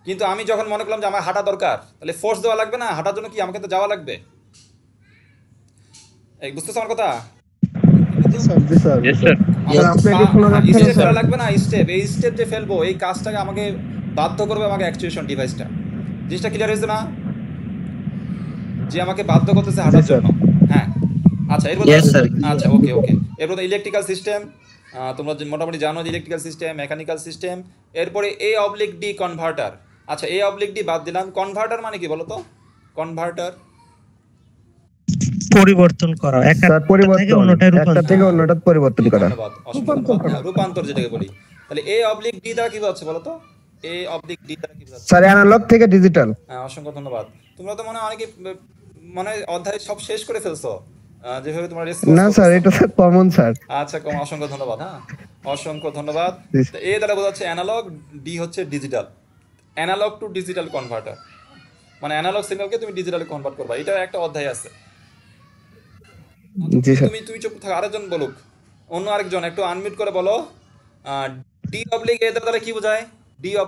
কিন্তু আমি যখন মনে করলাম যে আমার হাঁটা দরকার, তাহলে ফোর্স দেওয়া লাগবে না হাঁটার জন্য, কি আমাকে তো যাওয়া লাগবে। এই বুঝতেছো আমার কথা? স্যার, জি স্যার। স্যার, আপনাকে শোনা যাচ্ছে না স্টেপ স্যার। করা লাগবে না, এই স্টেপ যে ফেলবো, এই কাজটাকে আমাকে বাধ্য করবে আমাকে অ্যাকচুয়েশন ডিভাইসটা। জিনিসটা ক্লিয়ার হয়েছে না? যে আমাকে বাধ্য করতেছে হাঁটার জন্য। হ্যাঁ, আচ্ছা এরপর আচ্ছা ওকে এরপর ইলেকট্রিক্যাল সিস্টেম, তোমরা মোটামুটি জানো যে ইলেকট্রিক্যাল সিস্টেম, মেকানিক্যাল সিস্টেম। এরপরে A/D কনভার্টার। আচ্ছা A/D বাদ দিলাম, কনভার্টার মানে কি বলো তো? কনভার্টার পরিবর্তন করা, একটা স্যার, পরিবর্তন, থেকে অন্যটায় একটা রূপান্তর। থেকে অন্যটা পরিবর্তন করা। ধন্যবাদ, অসংখ্য ধন্যবাদ। হ্যাঁ, রূপান্তর যেটাকে বলি। তাহলে A/D দ্বারা কি বোঝাচ্ছে বলো তো? A/D দ্বারা কি বোঝাচ্ছে? স্যার, অ্যানালগ থেকে ডিজিটাল। হ্যাঁ, অসংখ্য ধন্যবাদ। তোমরা তো মনে হয় অনেকে মানে অধ্যায় সব শেষ করে ফেলছো, যেভাবে তোমরা রেসপন্স না স্যার, এটা স্যার কমন স্যার। আচ্ছা অসংখ্য ধন্যবাদ। হ্যাঁ, অসংখ্য ধন্যবাদ। জি। তো এ দ্বারা বোঝাচ্ছে অ্যানালগ, ডি হচ্ছে digital. Analog to digital converter, মানে অ্যানালগ সিগন্যালকে তুমি ডিজিটালে কনভার্ট করবা, এটা একটা অধ্যায় আছে। জি স্যার। তুমি চুপ থাকো, আরেকজন বলুক, অন্য আরেকজন একটু আনমিউট করে বলো। D/A দ্বারা কি বোঝায়? D/A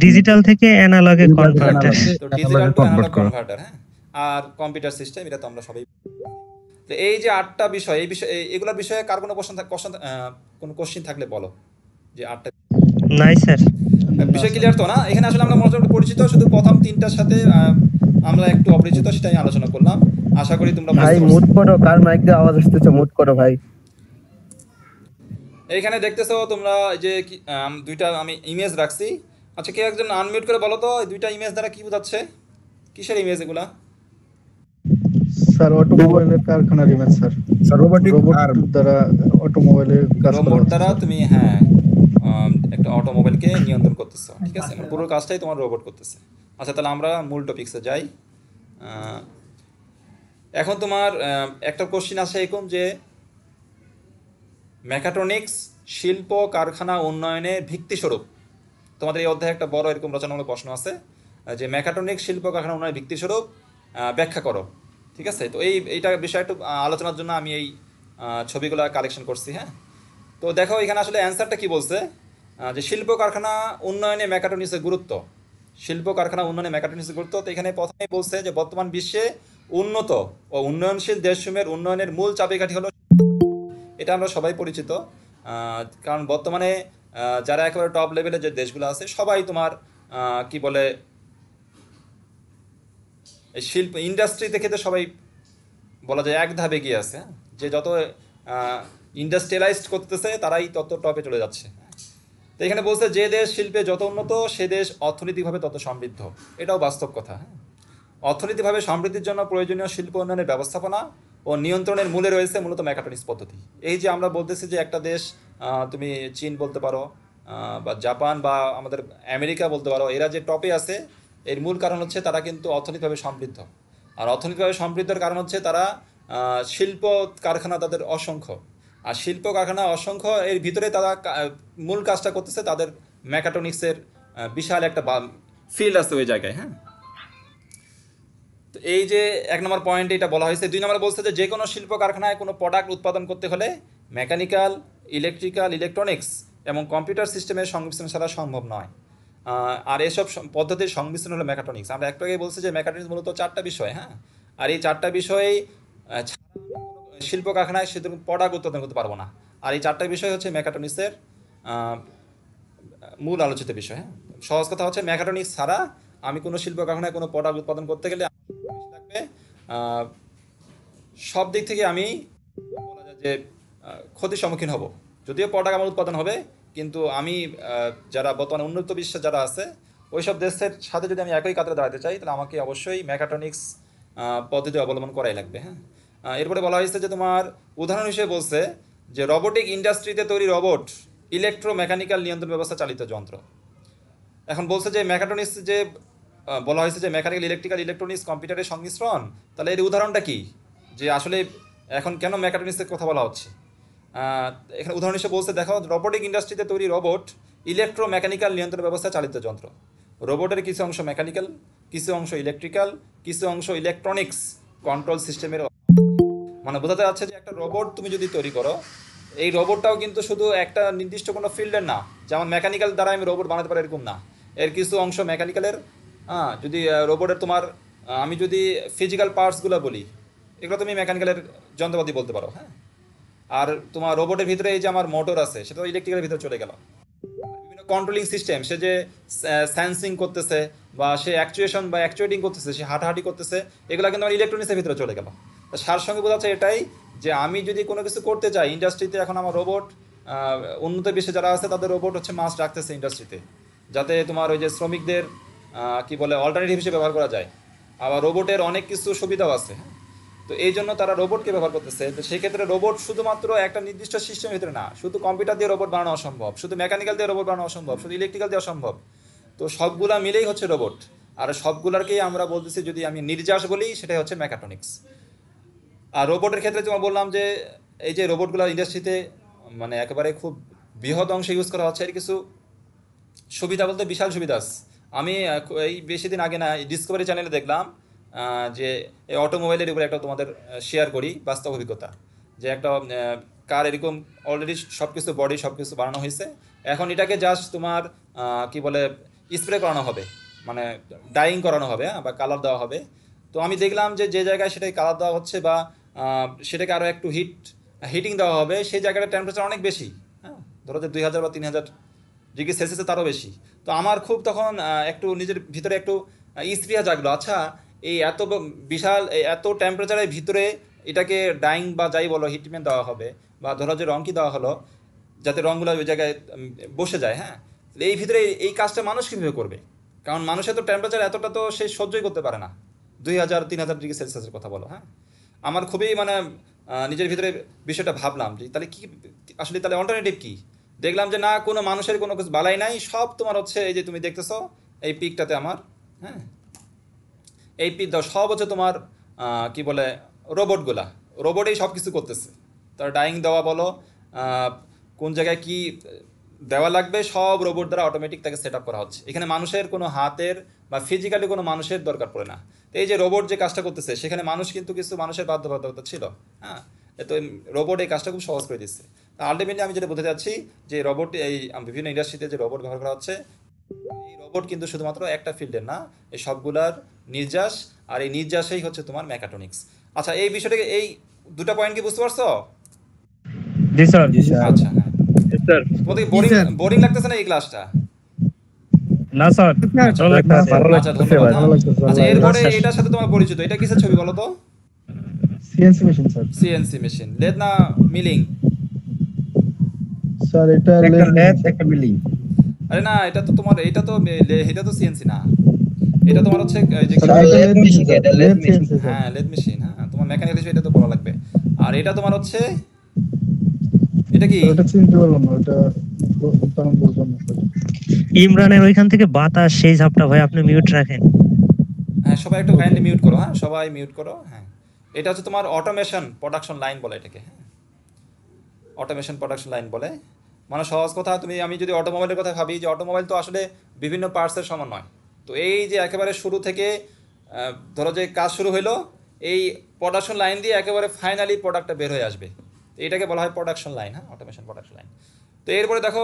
ডিজিটাল থেকে অ্যানালগে কনভার্টার। তো ডিজিটাল টু অ্যানালগ কনভার্টার। হ্যাঁ, আর কম্পিউটার সিস্টেম, এটা তো আমরা সবাই। তো এই যে 8টা বিষয়, এই বিষয় এগুলোর বিষয়ে কার কোনো কোনো কোশ্চেন থাকলে বলো, যে 8টা নাই স্যার। বিষয় ক্লিয়ার তো না? এখানে আসলে আমরা মোটামুটি পরিচিত, শুধু প্রথম 3টার সাথে আমরা একটু অপরিচিত, সেটাই আলোচনা করলাম। আশা করি তোমরা ভাই মুট করো, কার মাইক দিয়ে আওয়াজ আসতেছে, মুট করো ভাই। এইখানে দেখতেছো তোমরা যে দুইটা আমি ইমেজ রাখছি। আচ্ছা, কে একজন আনমিউট করে বলো তো, এই দুইটা ইমেজ দ্বারা কি বোঝাচ্ছে? কিসের ইমেজ এগুলা? স্যার, অটোমোবাইলের কারখানার image sir. Sir, robotic robot আর দ্বারা অটোমোবাইলের কাজ করা রোবট হচ্ছে, দ্বারা স্যার। তুমি হ্যাঁ একটা অটোমোবাইলকে নিয়ন্ত্রণ করতেছো, ঠিক আছে? মানে পুরো কাজটাই তোমার রোবট করতেছে। আচ্ছা, তাহলে আমরা মূল টপিকসে যাই। এখন তোমার একটা কোশ্চিন আসে এরকম যে মেকাট্রনিক্স শিল্প কারখানা উন্নয়নের ভিত্তিস্বরূপ। তোমাদের এই অধ্যায়ে একটা বড় এরকম রচনামূলক প্রশ্ন আছে যে মেকাট্রনিক্স শিল্প কারখানা উন্নয়নের ভিত্তিস্বরূপ ব্যাখ্যা করো। ঠিক আছে, তো এইটা বিষয়ে একটু আলোচনার জন্য আমি এই ছবিগুলো কালেকশন করছি। হ্যাঁ, তো দেখো এখানে আসলে অ্যান্সারটা কি বলছে, যে শিল্প কারখানা উন্নয়নে মেকাট্রনিক্সের গুরুত্ব। শিল্প কারখানা উন্নয়নে মেকাট্রনিক্সের গুরুত্ব, তো এখানে প্রথমেই বলছে যে বর্তমান বিশ্বে উন্নত ও উন্নয়নশীল দেশসমূহের উন্নয়নের মূল চাবিকাঠি হলো, এটা আমরা সবাই পরিচিত। কারণ বর্তমানে যারা একেবারে টপ লেভেলের যে দেশগুলো আছে সবাই তোমার কি বলে এই শিল্প ইন্ডাস্ট্রিতে ক্ষেত্রে সবাই বলা যায় এক ধাপ এগিয়ে আছে। যে যত ইন্ডাস্ট্রিয়ালাইজড করতেছে তারাই তত টপে চলে যাচ্ছে। তো এখানে বলছে যে দেশ শিল্পে যত উন্নত সে দেশ অর্থনৈতিকভাবে তত সমৃদ্ধ। এটাও বাস্তব কথা। অর্থনৈতিকভাবে সমৃদ্ধির জন্য প্রয়োজনীয় শিল্প উন্নয়নের ব্যবস্থাপনা ও নিয়ন্ত্রণের মূলে রয়েছে মূলত মেকাট্রনিক্স পদ্ধতি। এই যে আমরা বলতেছি যে একটা দেশ, তুমি চীন বলতে পারো বা জাপান বা আমাদের আমেরিকা বলতে পারো, এরা যে টপে আছে এর মূল কারণ হচ্ছে তারা কিন্তু অর্থনৈতিকভাবে সমৃদ্ধ। আর অর্থনৈতিকভাবে সমৃদ্ধের কারণ হচ্ছে তারা শিল্প কারখানা তাদের অসংখ্য, আর শিল্প কারখানা অসংখ্য এর ভিতরে তারা মূল কাজটা করতেছে, তাদের মেকাট্রনিক্সের বিশাল একটা ফিল্ড আছে ওই জায়গায়। হ্যাঁ, তো এই যে 1 নম্বর পয়েন্টে এটা বলা হয়েছে। 2 নম্বরে বলছে যে কোনো শিল্প কারখানায় কোনো প্রোডাক্ট উৎপাদন করতে হলে মেকানিক্যাল, ইলেকট্রিক্যাল, ইলেকট্রনিক্স এবং কম্পিউটার সিস্টেমের সংমিশ্রণ ছাড়া সম্ভব নয়। আর এসব পদ্ধতির সংমিশ্রণ হলো মেকাট্রনিক্স। আমরা একটু আগে বলছি যে মেকাট্রনিক্স মূলত 4টা বিষয়। হ্যাঁ, আর এই 4টা বিষয়েই শিল্প কারখানায় শুধু প্রোডাক্ট উৎপাদন করতে পারবো না। আর এই 4টা বিষয় হচ্ছে মেকাট্রনিক্সের মূল আলোচিত বিষয়। হ্যাঁ, সহজ কথা হচ্ছে মেকাট্রনিক্স ছাড়া আমি কোনো শিল্প কারখানায় কোনো প্রোডাক্ট উৎপাদন করতে গেলে লাগবে সব দিক থেকে আমি বলা যায় যে ক্ষতির সম্মুখীন হব। যদিও প্রোডাক্ট আমার উৎপাদন হবে, কিন্তু আমি যারা বর্তমানে উন্নত বিশ্বে যারা আছে ওই সব দেশের সাথে যদি আমি একই কাতারে দাঁড়াতে চাই তাহলে আমাকে অবশ্যই মেকাট্রনিক্স পদ্ধতি অবলম্বন করাই লাগবে। হ্যাঁ, এরপরে বলা হয়েছে যে তোমার উদাহরণ হিসেবে বলছে যে রোবোটিক ইন্ডাস্ট্রিতে তৈরি রোবট, ইলেকট্রোমেকানিক্যাল নিয়ন্ত্রণ ব্যবস্থা চালিত যন্ত্র। এখন বলছে যে মেকাট্রনিক্স যে বলা হয়েছে যে মেকানিক্যাল, ইলেকট্রিক্যাল, ইলেকট্রনিক্স কম্পিউটারের সংমিশ্রণ, তাহলে এর উদাহরণটা কি, যে আসলে এখন কেন মেকাট্রনিক্সের কথা বলা হচ্ছে। এখানে উদাহরণ হিসেবে বলছে দেখো রোবোটিক ইন্ডাস্ট্রিতে তৈরি রোবট ইলেকট্রোমেকানিক্যাল নিয়ন্ত্রণ ব্যবস্থা চালিত যন্ত্র। রোবটের কিছু অংশ মেকানিক্যাল, কিছু অংশ ইলেকট্রিক্যাল, কিছু অংশ ইলেকট্রনিক্স কন্ট্রোল সিস্টেমের। মানে বোঝাতে যাচ্ছে যে একটা রোবট তুমি যদি তৈরি করো, এই রোবটটাও কিন্তু শুধু একটা নির্দিষ্ট কোনো ফিল্ডের না, যেমন মেকানিক্যাল দ্বারা আমি রোবট বানাতে পারি এরকম না। এর কিছু অংশ মেকানিক্যালের। যদি রোবটের তোমার আমি যদি ফিজিক্যাল পার্টসগুলো বলি, এগুলো তুমি মেকানিক্যালের যন্ত্রপাতি বলতে পারো। হ্যাঁ, আর তোমার রোবটের ভিতরে এই যে আমার মোটর আছে সেটা ইলেকট্রিক্যালের ভিতরে চলে গেল। বিভিন্ন কন্ট্রোলিং সিস্টেম, সে যে সেন্সিং করতেছে বা সে অ্যাকচুয়েশন বা অ্যাকচুয়েটিং করতেছে, সে হাঁটাহাঁটি করতেছে, এগুলো কিন্তু আমার ইলেকট্রনিক্সের ভিতরে চলে গেল। সার সঙ্গে বোঝাচ্ছে এটাই যে আমি যদি কোনো কিছু করতে চাই ইন্ডাস্ট্রিতে, এখন আমার রোবট উন্নত বিশ্বে যারা আছে তাদের রোবট হচ্ছে মাস্ট রাখতেছে ইন্ডাস্ট্রিতে, যাতে তোমার ওই যে শ্রমিকদের কি বলে অল্টারনেটিভ হিসেবে ব্যবহার করা যায়। আবার রোবটের অনেক কিছু সুবিধাও আছে। তো এই জন্য তারা রোবটকে ব্যবহার করতেছে। তো সেই ক্ষেত্রে রোবট শুধুমাত্র একটা নির্দিষ্ট সিস্টেমের ভিতরে না, শুধু কম্পিউটার দিয়ে রোবট বানানো অসম্ভব, শুধু মেকানিক্যাল দিয়ে রোবট বানানো অসম্ভব, শুধু ইলেকট্রিক্যাল দিয়ে অসম্ভব। তো সবগুলা মিলেই হচ্ছে রোবট, আর সবগুলারকেই আমরা বলতেছি যদি আমি নির্যাস বলি সেটাই হচ্ছে মেকাট্রনিক্স। আর রোবটের ক্ষেত্রে তোমার বললাম যে এই যে রোবটগুলো ইন্ডাস্ট্রিতে মানে একেবারে খুব বৃহৎ অংশে ইউজ করা হচ্ছে, এর কিছু সুবিধা বলতে বিশাল সুবিধা আছে। আমি এই বেশি দিন আগে না ডিসকভারি চ্যানেলে দেখলাম যে এই অটোমোবাইলের উপরে একটা তোমাদের শেয়ার করি বাস্তব অভিজ্ঞতা, যে একটা কার এরকম অলরেডি সব কিছু বডি সব কিছু বানানো হয়েছে, এখন এটাকে জাস্ট তোমার কি বলে স্প্রে করানো হবে, মানে ডাইং করানো হবে বা কালার দেওয়া হবে। তো আমি দেখলাম যে যে জায়গায় সেটাকে কালার দেওয়া হচ্ছে বা সেটাকে আরও একটু হিটিং দেওয়া হবে, সেই জায়গাটা টেম্পারেচার অনেক বেশি। হ্যাঁ, ধরো যে 2000 বা 3000 ডিগ্রি সেলসিয়াসে তারও বেশি। তো আমার খুব তখন একটু নিজের ভিতরে একটু স্পৃহা জাগলো, আচ্ছা এই এত বিশাল এত টেম্পারেচারের ভিতরে এটাকে ডাইং বা যাই বলো হিটমেন্ট দেওয়া হবে, বা ধরো যে রং কি দেওয়া হলো যাতে রঙগুলো ওই জায়গায় বসে যায়। হ্যাঁ, এই ভিতরে এই কাজটা মানুষ কীভাবে করবে, কারণ মানুষের তো টেম্পারেচার এতটা তো সে সহ্যই করতে পারে না, 2000-3000 ডিগ্রি সেলসিয়াসের কথা বলো। হ্যাঁ, আমার খুবই মানে নিজের ভিতরে বিষয়টা ভাবলাম যে তাহলে কি আসলে তাহলে অল্টারনেটিভ কী। দেখলাম যে না, কোনো মানুষের কোনো কিছু বালাই নাই, সব তোমার হচ্ছে এই যে তুমি দেখতেছো এই পিকটাতে আমার, হ্যাঁ এই পিক দাও সব হচ্ছে তোমার কি বলে রোবটগুলা, রোবটেই সব কিছু করতেছে। তার ডাইং দেওয়া বলো, কোন জায়গায় কি দেওয়া লাগবে সব রোবট দ্বারা অটোমেটিক তাকে সেট আপ করা হচ্ছে। এখানে মানুষের কোনো হাতের বা ফিজিক্যালি কোনো মানুষের দরকার পড়ে না। তো এই যে রোবট যে কাজটা করতেছে সেখানে মানুষ কিন্তু কিছু মানুষের বাধ্যবাধকতা ছিল, হ্যাঁ, তো রোবট এই কাজটা খুব সহজ করে দিচ্ছে। তা আলটিমেটলি আমি যেটা বলতে চাচ্ছি যে রোবট এই বিভিন্ন ইন্ডাস্ট্রিতে যে রোবট ব্যবহার করা হচ্ছে, এই রোবট কিন্তু শুধুমাত্র একটা ফিল্ডের না, এই সবগুলার নির্যাস, আর এই নির্যাসেই হচ্ছে তোমার মেকাট্রনিক্স। আচ্ছা, এই বিষয়টাকে এই দুটো পয়েন্ট কি বুঝতে পারছো? জি স্যার। আচ্ছা, হ্যাঁ, তোমাদের বোরিং বোরিং লাগতেছে না এই ক্লাসটা? না স্যার, ভালো লাগতেছে। ভালো আচ্ছা, লাগতেছে ধন্যবাদ। ভাই। ভালো লাগতেছে আচ্ছা, ভাই। এরপরে এটার সাথে তোমার পরিচিত, এটা কিসের ছবি বলো তো? CNC machine sir. CNC machine, lathe না মিলিং? স্যার এটা একটা লেদ ল্যাব একটা বিল্ডিং। আরে না, এটা তো তোমার, এটা তো সিএনসি না, এটা তোমার হচ্ছে এই যে স্যার এটা lathe machine sir, lathe CNC sir. হ্যাঁ, লেদ মেশিন, হ্যাঁ, তোমার মেকানিক্যাল হিসেবে এটা তো পড়া লাগবে। আর এটা তোমার হচ্ছে, এটা কি? ওটা চিনতে পারলাম না, ওটা তেমন বুঝলাম না স্যার। ইমরানের ওইখান থেকে বাতাস সেই ঝাপটা ভাই, আপনি মিউট রাখেন। হ্যাঁ, সবাই একটু কাইন্ডলি মিউট করো, হ্যাঁ, সবাই মিউট করো। হ্যাঁ, এটা হচ্ছে তোমার অটোমেশন প্রোডাকশন লাইন বলে এটাকে, হ্যাঁ, অটোমেশন প্রোডাকশন লাইন বলে। মানে সহজ কথা, আমি যদি অটোমোবাইলের কথা ভাবি, যে অটোমোবাইল তো আসলে বিভিন্ন পার্টসের সমন্বয়। তো এই যে একেবারে শুরু থেকে ধরো যে কাজ শুরু হলো, এই প্রোডাকশন লাইন দিয়ে একেবারে ফাইনালি প্রোডাক্টটা বের হয়ে আসবে, তো এটাকে বলা হয় প্রোডাকশন লাইন, হ্যাঁ, অটোমেশন প্রোডাকশন লাইন। তো এরপরে দেখো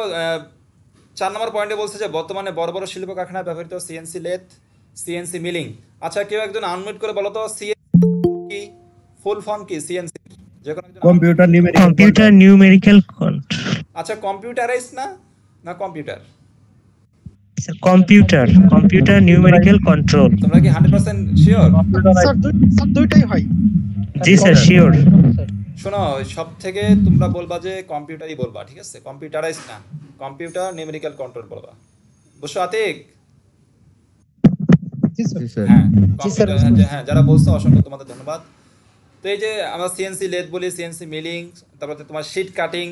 4 নম্বর পয়েন্টে বলছে যে বর্তমানে বড় বড় শিল্প কারখানায় ব্যবহৃত সিএনসি লেথ, সিএনসি মিলিং। আচ্ছা, কেউ একজন আনমিউট করে বলো তো সিএনসি কি, ফুল ফর্ম কি সিএনসি? যে কোনো একজন computer numeric computer numerical control. আচ্ছা, কম্পিউটারাইজ না কম্পিউটার? Computer numerical control. তোমরা কি 100% শিওর? স্যার দুইটাই হয়। জি স্যার, শিওর। শোনো, সব থেকে তোমরা বলবা যে কম্পিউটারই বলবা, ঠিক আছে? কম্পিউটারাইজ না, কম্পিউটার নিউমেরিক্যাল কন্ট্রোল বলবা। বুঝছো আতিক? জি স্যার। জি স্যার। হ্যাঁ, কম্পিউটার, হ্যাঁ, যারা বলছো অসংখ্য তোমাদের ধন্যবাদ। তো এই যে আমরা সিএনসি লেথ বলি, সিএনসি মিলিং, তারপরে তোমার শিট কাটিং,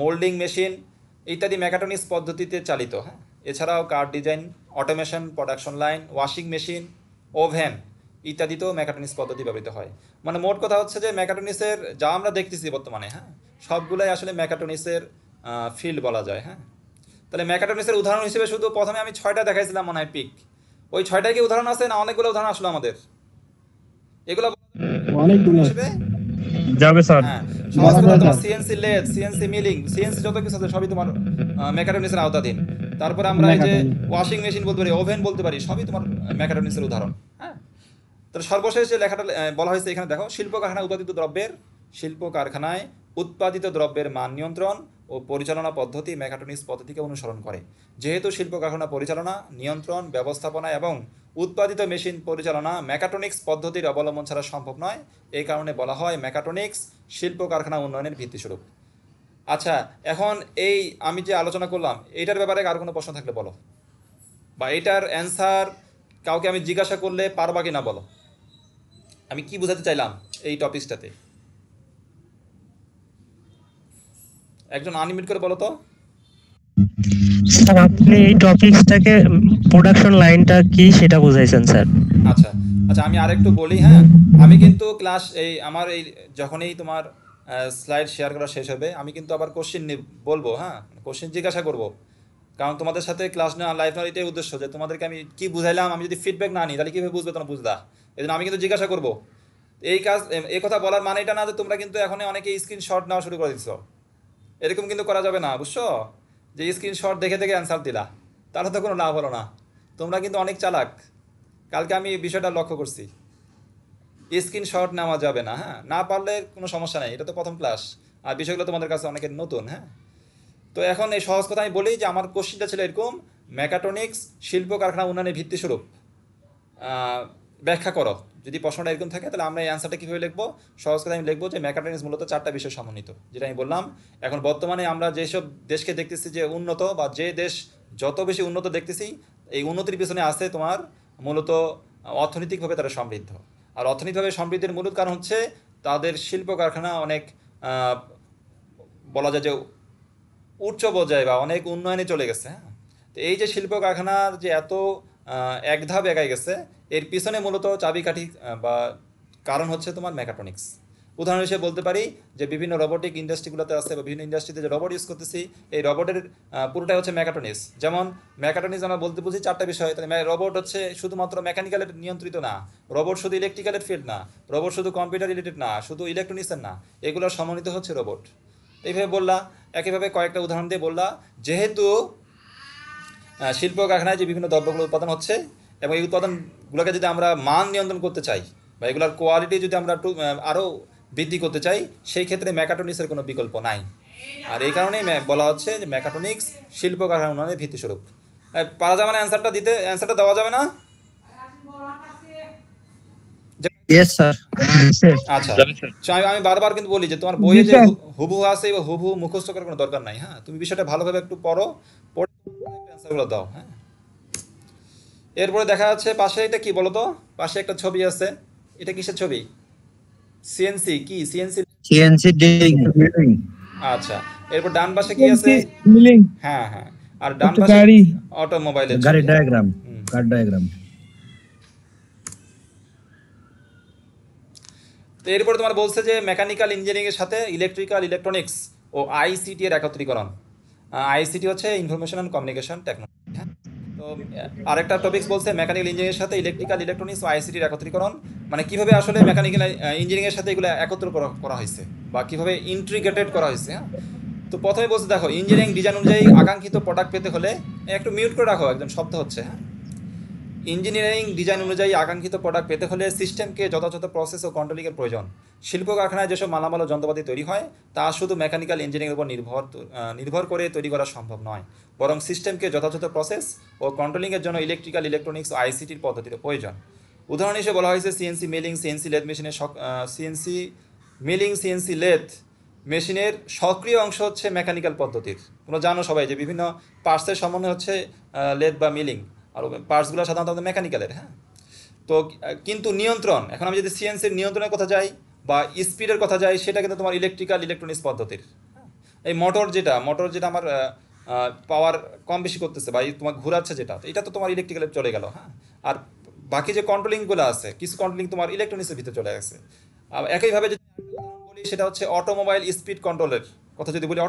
মোল্ডিং মেশিন ইত্যাদি মেকাট্রনিক্স পদ্ধতিতে চালিত, হ্যাঁ। এছাড়াও car design, automation production line, washing machine, oven ইত্যাদিতেও মেকাট্রনিক্স পদ্ধতি ব্যবহৃত হয়। মানে মোট কথা হচ্ছে যে মেকাট্রনিক্সের যা আমরা দেখতেছি বর্তমানে, হ্যাঁ, সবগুলাই আসলে মেকাট্রনিক্সের ফিল্ড বলা যায়, হ্যাঁ। তাহলে মেকাট্রনিক্সের উদাহরণ হিসেবে শুধু প্রথমে আমি 6টা দেখাইছিলাম মনে হয় পিক, ওই 6টাই কি উদাহরণ আছে না অনেকগুলো উদাহরণ আসলো আমাদের? এগুলো অনেকগুলো হিসেবে, যাবে স্যার। হ্যাঁ, সহজ কথা, তোমার সিএনসি লেথ, সিএনসি মিলিং, সিএনসি যত কিছু আছে সবই তোমার মেকাট্রনিক্সের আওতাধীন। তারপরে আমরা এই যে ওয়াশিং মেশিন বলতে পারি, ওভেন বলতে পারি, সবই তোমার মেকাট্রনিক্সের উদাহরণ, হ্যাঁ। তাহলে সর্বশেষ যে লেখাটা বলা হয়েছে এখানে দেখো, শিল্প কারখানায় উৎপাদিত দ্রব্যের মান নিয়ন্ত্রণ ও পরিচালনা পদ্ধতি মেকাট্রনিক্স পদ্ধতিকে অনুসরণ করে। যেহেতু শিল্প কারখানা পরিচালনা, নিয়ন্ত্রণ, ব্যবস্থাপনা এবং উৎপাদিত মেশিন পরিচালনা মেকাট্রনিক্স পদ্ধতির অবলম্বন ছাড়া সম্ভব নয়, এই কারণে বলা হয় মেকাট্রনিক্স শিল্প কারখানা উন্নয়নের ভিত্তিস্বরূপ। আচ্ছা, এখন এই আমি যে আলোচনা করলাম এইটার ব্যাপারে আর কোনো প্রশ্ন থাকলে বলো, বা এটার অ্যান্সার কাউকে আমি জিজ্ঞাসা করলে পারবা কি না বলো, আমি কি বোঝাতে চাইলাম এই টপিকসটাতে? একজন আনমিউট করে বলো তো। স্যার, আপনি এই টপিকসটাকে প্রোডাকশন লাইনটা কি সেটা বুঝাইছেন স্যার। আচ্ছা আচ্ছা, আমি আরেকটু বলি, হ্যাঁ। আমি কিন্তু ক্লাস আমার এই যখনই তোমার স্লাইড শেয়ার করা শেষ হবে আমি কিন্তু আবার কোশ্চেন বলবো, হ্যাঁ, কোশ্চেন জিজ্ঞাসা করব, কারণ তোমাদের সাথে ক্লাস নেওয়া লাইভ নেওয়ার এটাই উদ্দেশ্য যে তোমাদেরকে আমি কি বুঝাইলাম, আমি যদি ফিডব্যাক না নিই তাহলে কীভাবে বুঝবে তোমরা বুঝলা, এই জন্য আমি কিন্তু জিজ্ঞাসা করবো। এই কথা বলার মানে এটা না যে তোমরা কিন্তু এখন অনেকে স্ক্রিনশট নেওয়া শুরু করে দিচ্ছ, এরকম কিন্তু করা যাবে না, বুঝছো? যে স্ক্রিনশট দেখে দেখে অ্যান্সার দিলা, তাহলে তো কোনো লাভ হলো না। তোমরা কিন্তু অনেক চালাক, কালকে আমি বিষয়টা লক্ষ্য করছি। স্ক্রিনশট নেওয়া যাবে না, হ্যাঁ, না পারলে কোনো সমস্যা নেই, এটা তো প্রথম ক্লাস, আর বিষয়গুলো তোমাদের কাছে অনেকের নতুন, হ্যাঁ। তো এখন এই সহজ কথা আমি বলি যে আমার কোশ্চেনটা ছিল এরকম, মেকাট্রনিক্স শিল্প কারখানা উন্নয়নের ভিত্তিস্বরূপ ব্যাখ্যা করো। যদি প্রশ্নটা এরকম থাকে তাহলে আমরা এই অ্যান্সারটা কীভাবে লিখবো? সহজ কথা আমি লিখবো যে মেকাট্রনিক্স মূলত 4টা বিষয় সমন্বিত, যেটা আমি বললাম। এখন বর্তমানে আমরা যেসব দেশকে দেখতেছি যে উন্নত, বা যে দেশ যত বেশি উন্নত দেখতেছি, এই উন্নতির পিছনে আছে তোমার মূলত অর্থনৈতিকভাবে তারা সমৃদ্ধ। আর অর্থনৈতিকভাবে সমৃদ্ধির মূল কারণ হচ্ছে তাদের শিল্প কারখানা অনেক বলা যায় যে উচ্চ পর্যায়ে বা অনেক উন্নয়নে চলে গেছে, হ্যাঁ। তো এই যে শিল্প কারখানার যে এত এক ধাপ এগাই গেছে, এর পিছনে মূলত চাবিকাঠি বা কারণ হচ্ছে তোমার মেকাট্রনিক্স। উদাহরণ হিসেবে বলতে পারি যে বিভিন্ন রোবোটিক ইন্ডাস্ট্রিগুলোতে আছে বা বিভিন্ন ইন্ডাস্ট্রিতে যে রোবট ইউজ করতেছি, এই রোবটের পুরোটাই হচ্ছে মেকাট্রনিক্স। যেমন মেকাট্রনিক্স আমরা বলতে বুঝি চারটা বিষয়, তাহলে রোবট হচ্ছে শুধুমাত্র মেকানিক্যালের নিয়ন্ত্রিত না, রোবট শুধু ইলেকট্রিক্যালের ফিল্ড না, রোবট শুধু কম্পিউটার রিলেটেড না, শুধু ইলেকট্রনিক্সের না, এগুলোর সমন্বিত হচ্ছে রোবট। এইভাবে বললা, একইভাবে কয়েকটা উদাহরণ দিয়ে বললা, যেহেতু শিল্প কারখানায় যে বিভিন্ন দ্রব্যগুলো উৎপাদন হচ্ছে এবং এই উৎপাদনগুলোকে যদি আমরা মান নিয়ন্ত্রণ করতে চাই বা এগুলোর কোয়ালিটি যদি আমরা একটু আরও বৃদ্ধি করতে চাই, সেই ক্ষেত্রে মেকাট্রনিক্সের কোনো বিকল্প নাই। আর এই কারণেই বলা হচ্ছে যে মেকাট্রনিক্স শিল্প কারখানা উন্নয়নের ভিত্তিস্বরূপ। পারা যাবে না অ্যান্সারটা দেওয়া যাবে না? Yes sir. আচ্ছা, আমি বারবার কিন্তু বলি যে তোমার বইয়ে যে হুবহু আছে বা হুবহু মুখস্থ করার কোনো দরকার নাই। হ্যাঁ, তুমি বিষয়টা ভালোভাবে একটু পড়ো, পড়ে অ্যান্সারগুলো দাও। হ্যাঁ, এরপরে দেখা যাচ্ছে পাশে এটা কি বলো তো, পাশে একটা ছবি আছে, এটা কিসের ছবি? সিএনসি কি? CNC dealing. আচ্ছা, এরপর ডান পাশে কি আছে? মিলিং হ্যাঁ, আর ডান পাশে গাড়ি অটোমোবাইলের গাড়ি ডায়াগ্রাম, কার ডায়াগ্রাম। তো এরপর তোমার বলছে যে মেকানিক্যাল ইঞ্জিনিয়ারিং এর সাথে ইলেকট্রিক্যাল, ইলেকট্রনিক্স ও আইসিটি এর একত্রীকরণ। আইসিটি হচ্ছে ইনফরমেশন অ্যান্ড কমিউনিকেশন টেকনোলজি। তো আরেকটা টপিকস বলছে মেকানিক্যাল ইঞ্জিনিয়ারিং এর সাথে ইলেকট্রিক্যাল, ইলেকট্রনিক্স ও আইসিটির একত্রীকরণ, মানে কিভাবে আসলে মেকানিক্যাল ইঞ্জিনিয়ারিং এর সাথে এগুলো একত্র করা হয়েছে বা কিভাবে ইন্টিগ্রেটেড করা হয়েছে। হ্যাঁ, তো প্রথমে বলছে দেখো, ইঞ্জিনিয়ারিং ডিজাইন অনুযায়ী আকাঙ্ক্ষিত প্রোডাক্ট পেতে হলে, একটু মিউট করে রাখো, একদম শব্দ হচ্ছে। হ্যাঁ, ইঞ্জিনিয়ারিং ডিজাইন অনুযায়ী আকাঙ্ক্ষিত প্রোডাক্ট পেতে হলে সিস্টেমকে যথাযথ প্রসেস ও কন্ট্রোলিংয়ের প্রয়োজন। শিল্প কারখানায় যেসব মালামাল ও যন্ত্রপাতি তৈরি হয় তা শুধু মেকানিক্যাল ইঞ্জিনিয়ারিংয়ের উপর নির্ভর করে তৈরি করা সম্ভব নয়, বরং সিস্টেমকে যথাযথ প্রসেস ও কন্ট্রোলিংয়ের জন্য ইলেকট্রিক্যাল, ইলেকট্রনিক্স ও আইসিটির পদ্ধতির প্রয়োজন। উদাহরণ হিসেবে বলা হয়েছে সিএনসি মিলিং, সিএনসি লেথ মেশিনের সিএনসি লেথ মেশিনের সক্রিয় অংশ হচ্ছে মেকানিক্যাল পদ্ধতির। তোমরা জানো সবাই যে বিভিন্ন পার্টসের সমন্বয় হচ্ছে লেথ বা মিলিং, আর পার্টসগুলো সাধারণত আমাদের মেকানিক্যালের। হ্যাঁ, তো কিন্তু নিয়ন্ত্রণ, এখন আমি যদি সিএনসির নিয়ন্ত্রণের কথা যাই বা স্পিডের কথা যাই, সেটা কিন্তু তোমার ইলেকট্রিক্যাল, ইলেকট্রনিক্স পদ্ধতির। এই মোটর যেটা আমার পাওয়ার কম বেশি করতেছে বা তোমার ঘোরাচ্ছে যেটা, এটা তো তোমার ইলেকট্রিক্যালে চলে গেল। হ্যাঁ, আর বাকি যে কন্ট্রোলিংগুলো আছে, কিছু কন্ট্রোলিং তোমার ইলেকট্রনিক্সের ভিতরে চলে গেছে। একইভাবে যদি বলি, সেটা হচ্ছে অটোমোবাইল স্পিড কন্ট্রোলের কথা যদি বলি,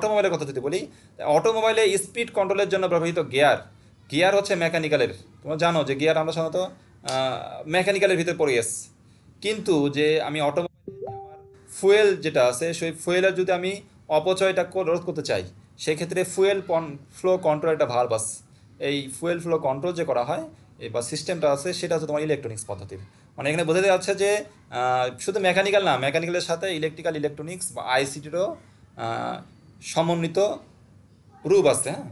অটোমোবাইলে স্পিড কন্ট্রোলের জন্য ব্যবহৃত গিয়ার হচ্ছে মেকানিক্যালের। তোমরা জানো যে গিয়ার আমরা সাধারণত মেকানিক্যালের ভিতরে পড়ে গেছি, কিন্তু যে আমি অটোমোবাইলে আমার ফুয়েল যেটা আছে, সেই ফুয়েলের যদি আমি অপচয়টা রোধ করতে চাই, সেক্ষেত্রে ফুয়েল ফ্লো কন্ট্রোল একটা ভালভ আছে। এই ফুয়েল ফ্লো কন্ট্রোল যে করা হয় বা সিস্টেমটা আছে, সেটা হচ্ছে তোমার ইলেকট্রনিক্স পদ্ধতির। মানে এখানে বোঝাতে যাচ্ছে যে শুধু মেকানিক্যাল না, মেকানিক্যালের সাথে ইলেকট্রিক্যাল, ইলেকট্রনিক্স বা আইসিটিরও সমন্বিত রূপ আছে। হ্যাঁ,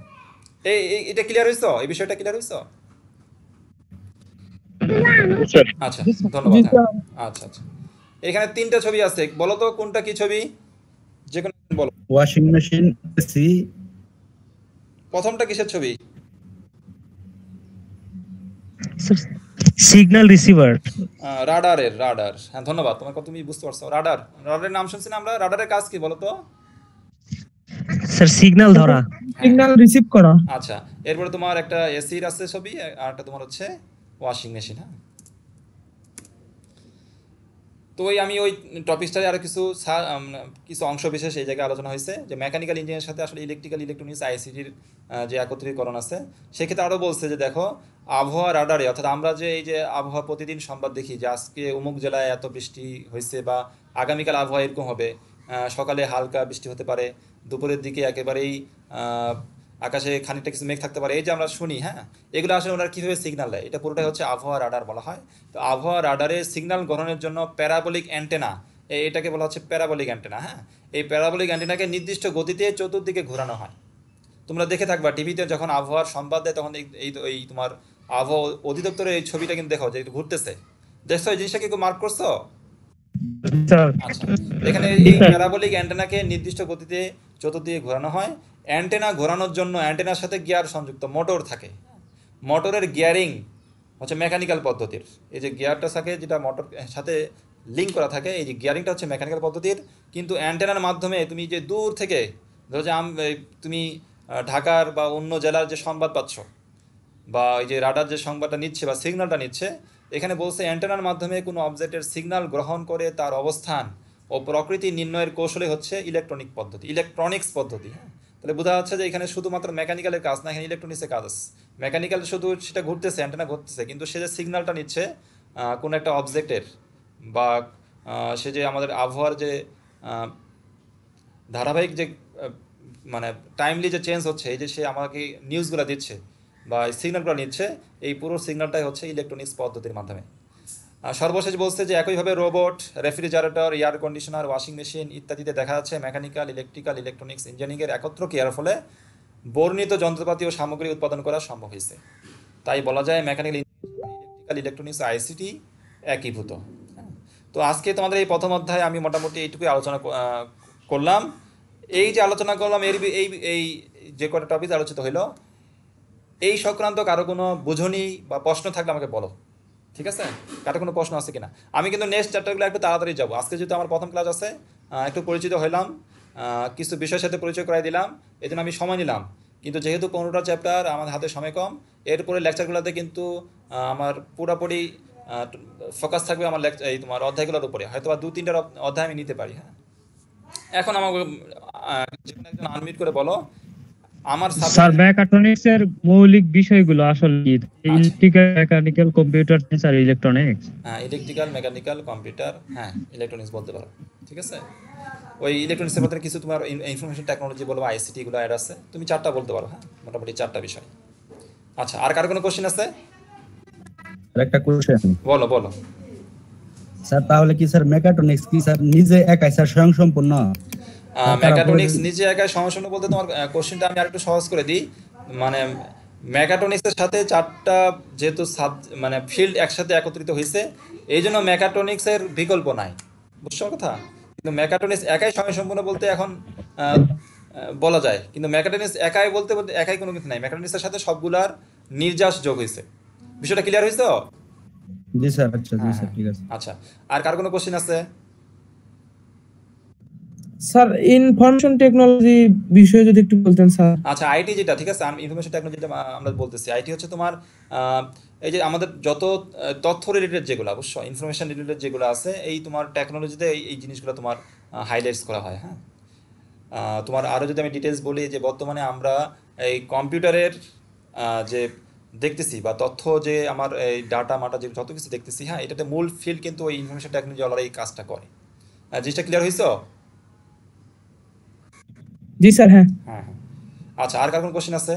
এটা ক্লিয়ার হয়েছ? এই বিষয়টা ক্লিয়ার হয়েছ? আচ্ছা, ধন্যবাদ। আচ্ছা, এখানে 3টা ছবি আছে, বলো তো কোনটা কি ছবি? যে কোনো বলো। Washing machine, AC. প্রথমটা কিসের ছবি? Signal receiver. রাডার। হ্যাঁ, ধন্যবাদ, তুমি বুঝতে পারছো। রাডারের নাম শুনছি না আমরা। রাডারের কাজ কি বলো তো? স্যার সিগন্যাল ধরা, সিগন্যাল রিসিভ করা। আচ্ছা, এরপরে তোমার একটা এসির আছে ছবি, আর একটা তোমার হচ্ছে ওয়াশিং মেশিন। হ্যাঁ, তো আমি ওই টপিকটারে আরও কিছু অংশ বিশেষ এই জায়গায় আলোচনা হয়েছে যে মেকানিক্যাল ইঞ্জিনিয়ারের সাথে আসলে ইলেকট্রিক্যাল, ইলেকট্রনিক্স, আইসিটির যে একত্রীকরণ আছে, সেক্ষেত্রে আরও বলছে যে দেখো, আবহাওয়া রাডারে, অর্থাৎ আমরা যে এই যে আবহাওয়া প্রতিদিন সংবাদ দেখি যে আজকে অমুক জেলায় এত বৃষ্টি হয়েছে বা আগামীকাল আবহাওয়া এরকম হবে, সকালে হালকা বৃষ্টি হতে পারে, দুপুরের দিকে একেবারেই আকাশে খানিকটা কিছু মেঘ থাকতে পারে, এই যে আমরা শুনি। হ্যাঁ, এগুলো আসলে ওনারা কীভাবে সিগন্যাল দেয়, এটা পুরোটাই হচ্ছে আবহাওয়া রাডার বলা হয়। তো আবহাওয়া রাডারে সিগন্যাল গ্রহণের জন্য প্যারাবোলিক অ্যান্টেনা, এটাকে বলা হচ্ছে প্যারাবোলিক অ্যান্টেনা। হ্যাঁ, এই প্যারাবোলিক অ্যান্টেনাকে নির্দিষ্ট গতিতে চতুর্দিকে ঘোরানো হয়। তোমরা দেখে থাকবা টিভিতে যখন আবহাওয়ার সংবাদ দেয়, তখন এই তোমার আবহাওয়া অধিদপ্তরের এই ছবিটা কিন্তু দেখো যে ঘুরতেছে। দেখছো এই জিনিসটা কি মার্ক করছো? আচ্ছা, এখানে এই প্যারাবোলিক অ্যান্টেনাকে নির্দিষ্ট গতিতে চতুর্দিকে ঘোরানো হয়। অ্যান্টেনা ঘোরানোর জন্য অ্যান্টেনার সাথে গিয়ার সংযুক্ত মোটর থাকে। মোটরের গিয়ারিং হচ্ছে মেকানিক্যাল পদ্ধতির। এই যে গিয়ারটা থাকে, যেটা মোটর সাথে লিঙ্ক করা থাকে, এই যে গিয়ারিংটা হচ্ছে মেকানিক্যাল পদ্ধতির। কিন্তু অ্যান্টেনার মাধ্যমে তুমি যে দূর থেকে, ধরো যে তুমি ঢাকার বা অন্য জেলার যে সংবাদ পাচ্ছ, বা এই যে রাডার যে সংবাদটা নিচ্ছে বা সিগন্যালটা নিচ্ছে, এখানে বলছে অ্যান্টেনার মাধ্যমে কোনো অবজেক্টের সিগন্যাল গ্রহণ করে তার অবস্থান ও ও প্রকৃতি নির্ণয়ের কৌশলই হচ্ছে ইলেকট্রনিক পদ্ধতি, ইলেকট্রনিক্স পদ্ধতি। হ্যাঁ, তাহলে বোঝা যাচ্ছে যে এখানে শুধুমাত্র মেকানিক্যালের কাজ না, এখানে ইলেকট্রনিক্সের কাজ আছে। মেকানিক্যাল শুধু সেটা ঘুরতেছে, অ্যান্টেনা ঘুরতেছে, কিন্তু সে যে সিগন্যালটা নিচ্ছে কোনো একটা অবজেক্টের, বা সে যে আমাদের আবহাওয়ার যে ধারাবাহিক যে মানে টাইমলি যে চেঞ্জ হচ্ছে, এই যে সে আমাকে নিউজগুলো দিচ্ছে বা সিগন্যালগুলো নিচ্ছে, এই পুরো সিগন্যালটাই হচ্ছে ইলেকট্রনিক্স পদ্ধতির মাধ্যমে। সর্বশেষ বলছে যে একইভাবে robot, refrigerator, air conditioner, washing machine ইত্যাদিতে দেখা যাচ্ছে মেকানিক্যাল, ইলেকট্রিক্যাল, ইলেকট্রনিক্স ইঞ্জিনিয়ারিংয়ের একত্র ক্রিয়ার ফলে বর্ণিত যন্ত্রপাতি ও সামগ্রী উৎপাদন করা সম্ভব হয়েছে। তাই বলা যায় মেকানিক্যাল, ইলেকট্রিক্যাল, ইলেকট্রনিক্স, আইসিটি একীভূত। তো আজকে তোমাদের এই প্রথম অধ্যায়ে আমি মোটামুটি এইটুকুই আলোচনা করলাম। এই যে আলোচনা করলাম এই যে কটা টপিক আলোচিত হইলো, এই সংক্রান্ত কারো কোনো বুঝনি বা প্রশ্ন থাকলে আমাকে বলো, ঠিক আছে? কারো কোনো প্রশ্ন আছে কিনা? আমি কিন্তু নেক্সট চ্যাপ্টারগুলো একটু তাড়াতাড়ি যাবো। আজকে যেহেতু আমার প্রথম ক্লাস আছে, একটু পরিচিত হইলাম, কিছু বিষয়ের সাথে পরিচয় করাই দিলাম, এই জন্য আমি সময় নিলাম। কিন্তু যেহেতু 15টা চ্যাপ্টার, আমাদের হাতে সময় কম, এরপরে লেকচারগুলোতে কিন্তু আমার পুরোপুরি ফোকাস থাকবে আমার এই তোমার অধ্যায়গুলোর উপরে। হয়তো বা 2-3টা অধ্যায় আমি নিতে পারি। হ্যাঁ, এখন আমাকে যেকোনো একজন আনমিউট করে বলো আমার স্যার মেকাট্রনিক্স এর মৌলিক বিষয়গুলো আসলে কি? ইলেকট্রিক্যাল, মেকানিক্যাল, কম্পিউটার সায়েন্স আর ইলেকট্রনিক্স। হ্যাঁ, ইলেকট্রিক্যাল, মেকানিক্যাল, কম্পিউটার, হ্যাঁ ইলেকট্রনিক্স বলতে পারো, ঠিক আছে? ওই ইলেকট্রনিক্সের মধ্যে কিছু তোমার ইনফরমেশন টেকনোলজি বলো, আইসিটি এগুলো অ্যাড আছে, তুমি 4টা বলতে পারো। হ্যাঁ, মোটামুটি 4টা বিষয়। আচ্ছা, আর কার কোনো কোশ্চেন আছে? আরেকটা কোশ্চেন বলো বলো। স্যার, তাহলে কি স্যার মেকাট্রনিক্স কি স্যার নিজে একাই স্যার স্বয়ংসম্পূর্ণ? মেকাট্রনিক্স নিজে একাই সমস্যা বলতে তোমার কোশ্চেনটা আমি আরেকটু সহজ করে দিই। মানে মেকাট্রনিক্সের সাথে 4টা যেহেতু মানে ফিল্ড একসাথে একত্রিত হয়েছে, এই জন্য মেকাট্রনিক্সের বিকল্প নাই, বুঝছো কথা? কিন্তু মেকাট্রনিক্স একাই স্বয়ংসম্পূর্ণ বলতে এখন বলা যায়, কিন্তু মেকাট্রনিক্স একাই বলতে বলতে একাই কোনো কিছু নাই, মেকাট্রনিক্সের সাথে সবগুলার নির্যাস যোগ হয়েছে। বিষয়টা ক্লিয়ার হয়েছে তো? জি স্যার। আচ্ছা, জি স্যার, ঠিক আছে। আচ্ছা, আর কার কোনো কোশ্চেন আছে? স্যার ইনফরমেশন টেকনোলজি বিষয়ে যদি একটু বলতেন স্যার। আচ্ছা, আইটি যেটা, ঠিক আছে, ইনফরমেশন টেকনোলজি যেটা আমরা বলতেছি, আইটি হচ্ছে তোমার এই যে আমাদের যত তথ্য রিলেটেড যেগুলো, অবশ্যই ইনফরমেশন রিলেটেড যেগুলো আছে, এই তোমার টেকনোলজিতে এই জিনিসগুলো তোমার হাইলাইটস করা হয়। হ্যাঁ, তোমার আরও যদি আমি ডিটেলস বলি, যে বর্তমানে আমরা এই কম্পিউটারের যে দেখতেছি বা তথ্য যে আমার এই ডাটা মাটা যে যত কিছু দেখতেছি, হ্যাঁ, এটাতে মূল ফিল্ড কিন্তু ওই ইনফরমেশন টেকনোলজি ওরা এই কাজটা করে। জিনিসটা ক্লিয়ার হয়েছে? জি স্যার। হ্যাঁ হ্যাঁ হ্যাঁ। আচ্ছা, আর কার কোনো কোশ্চেন আছে?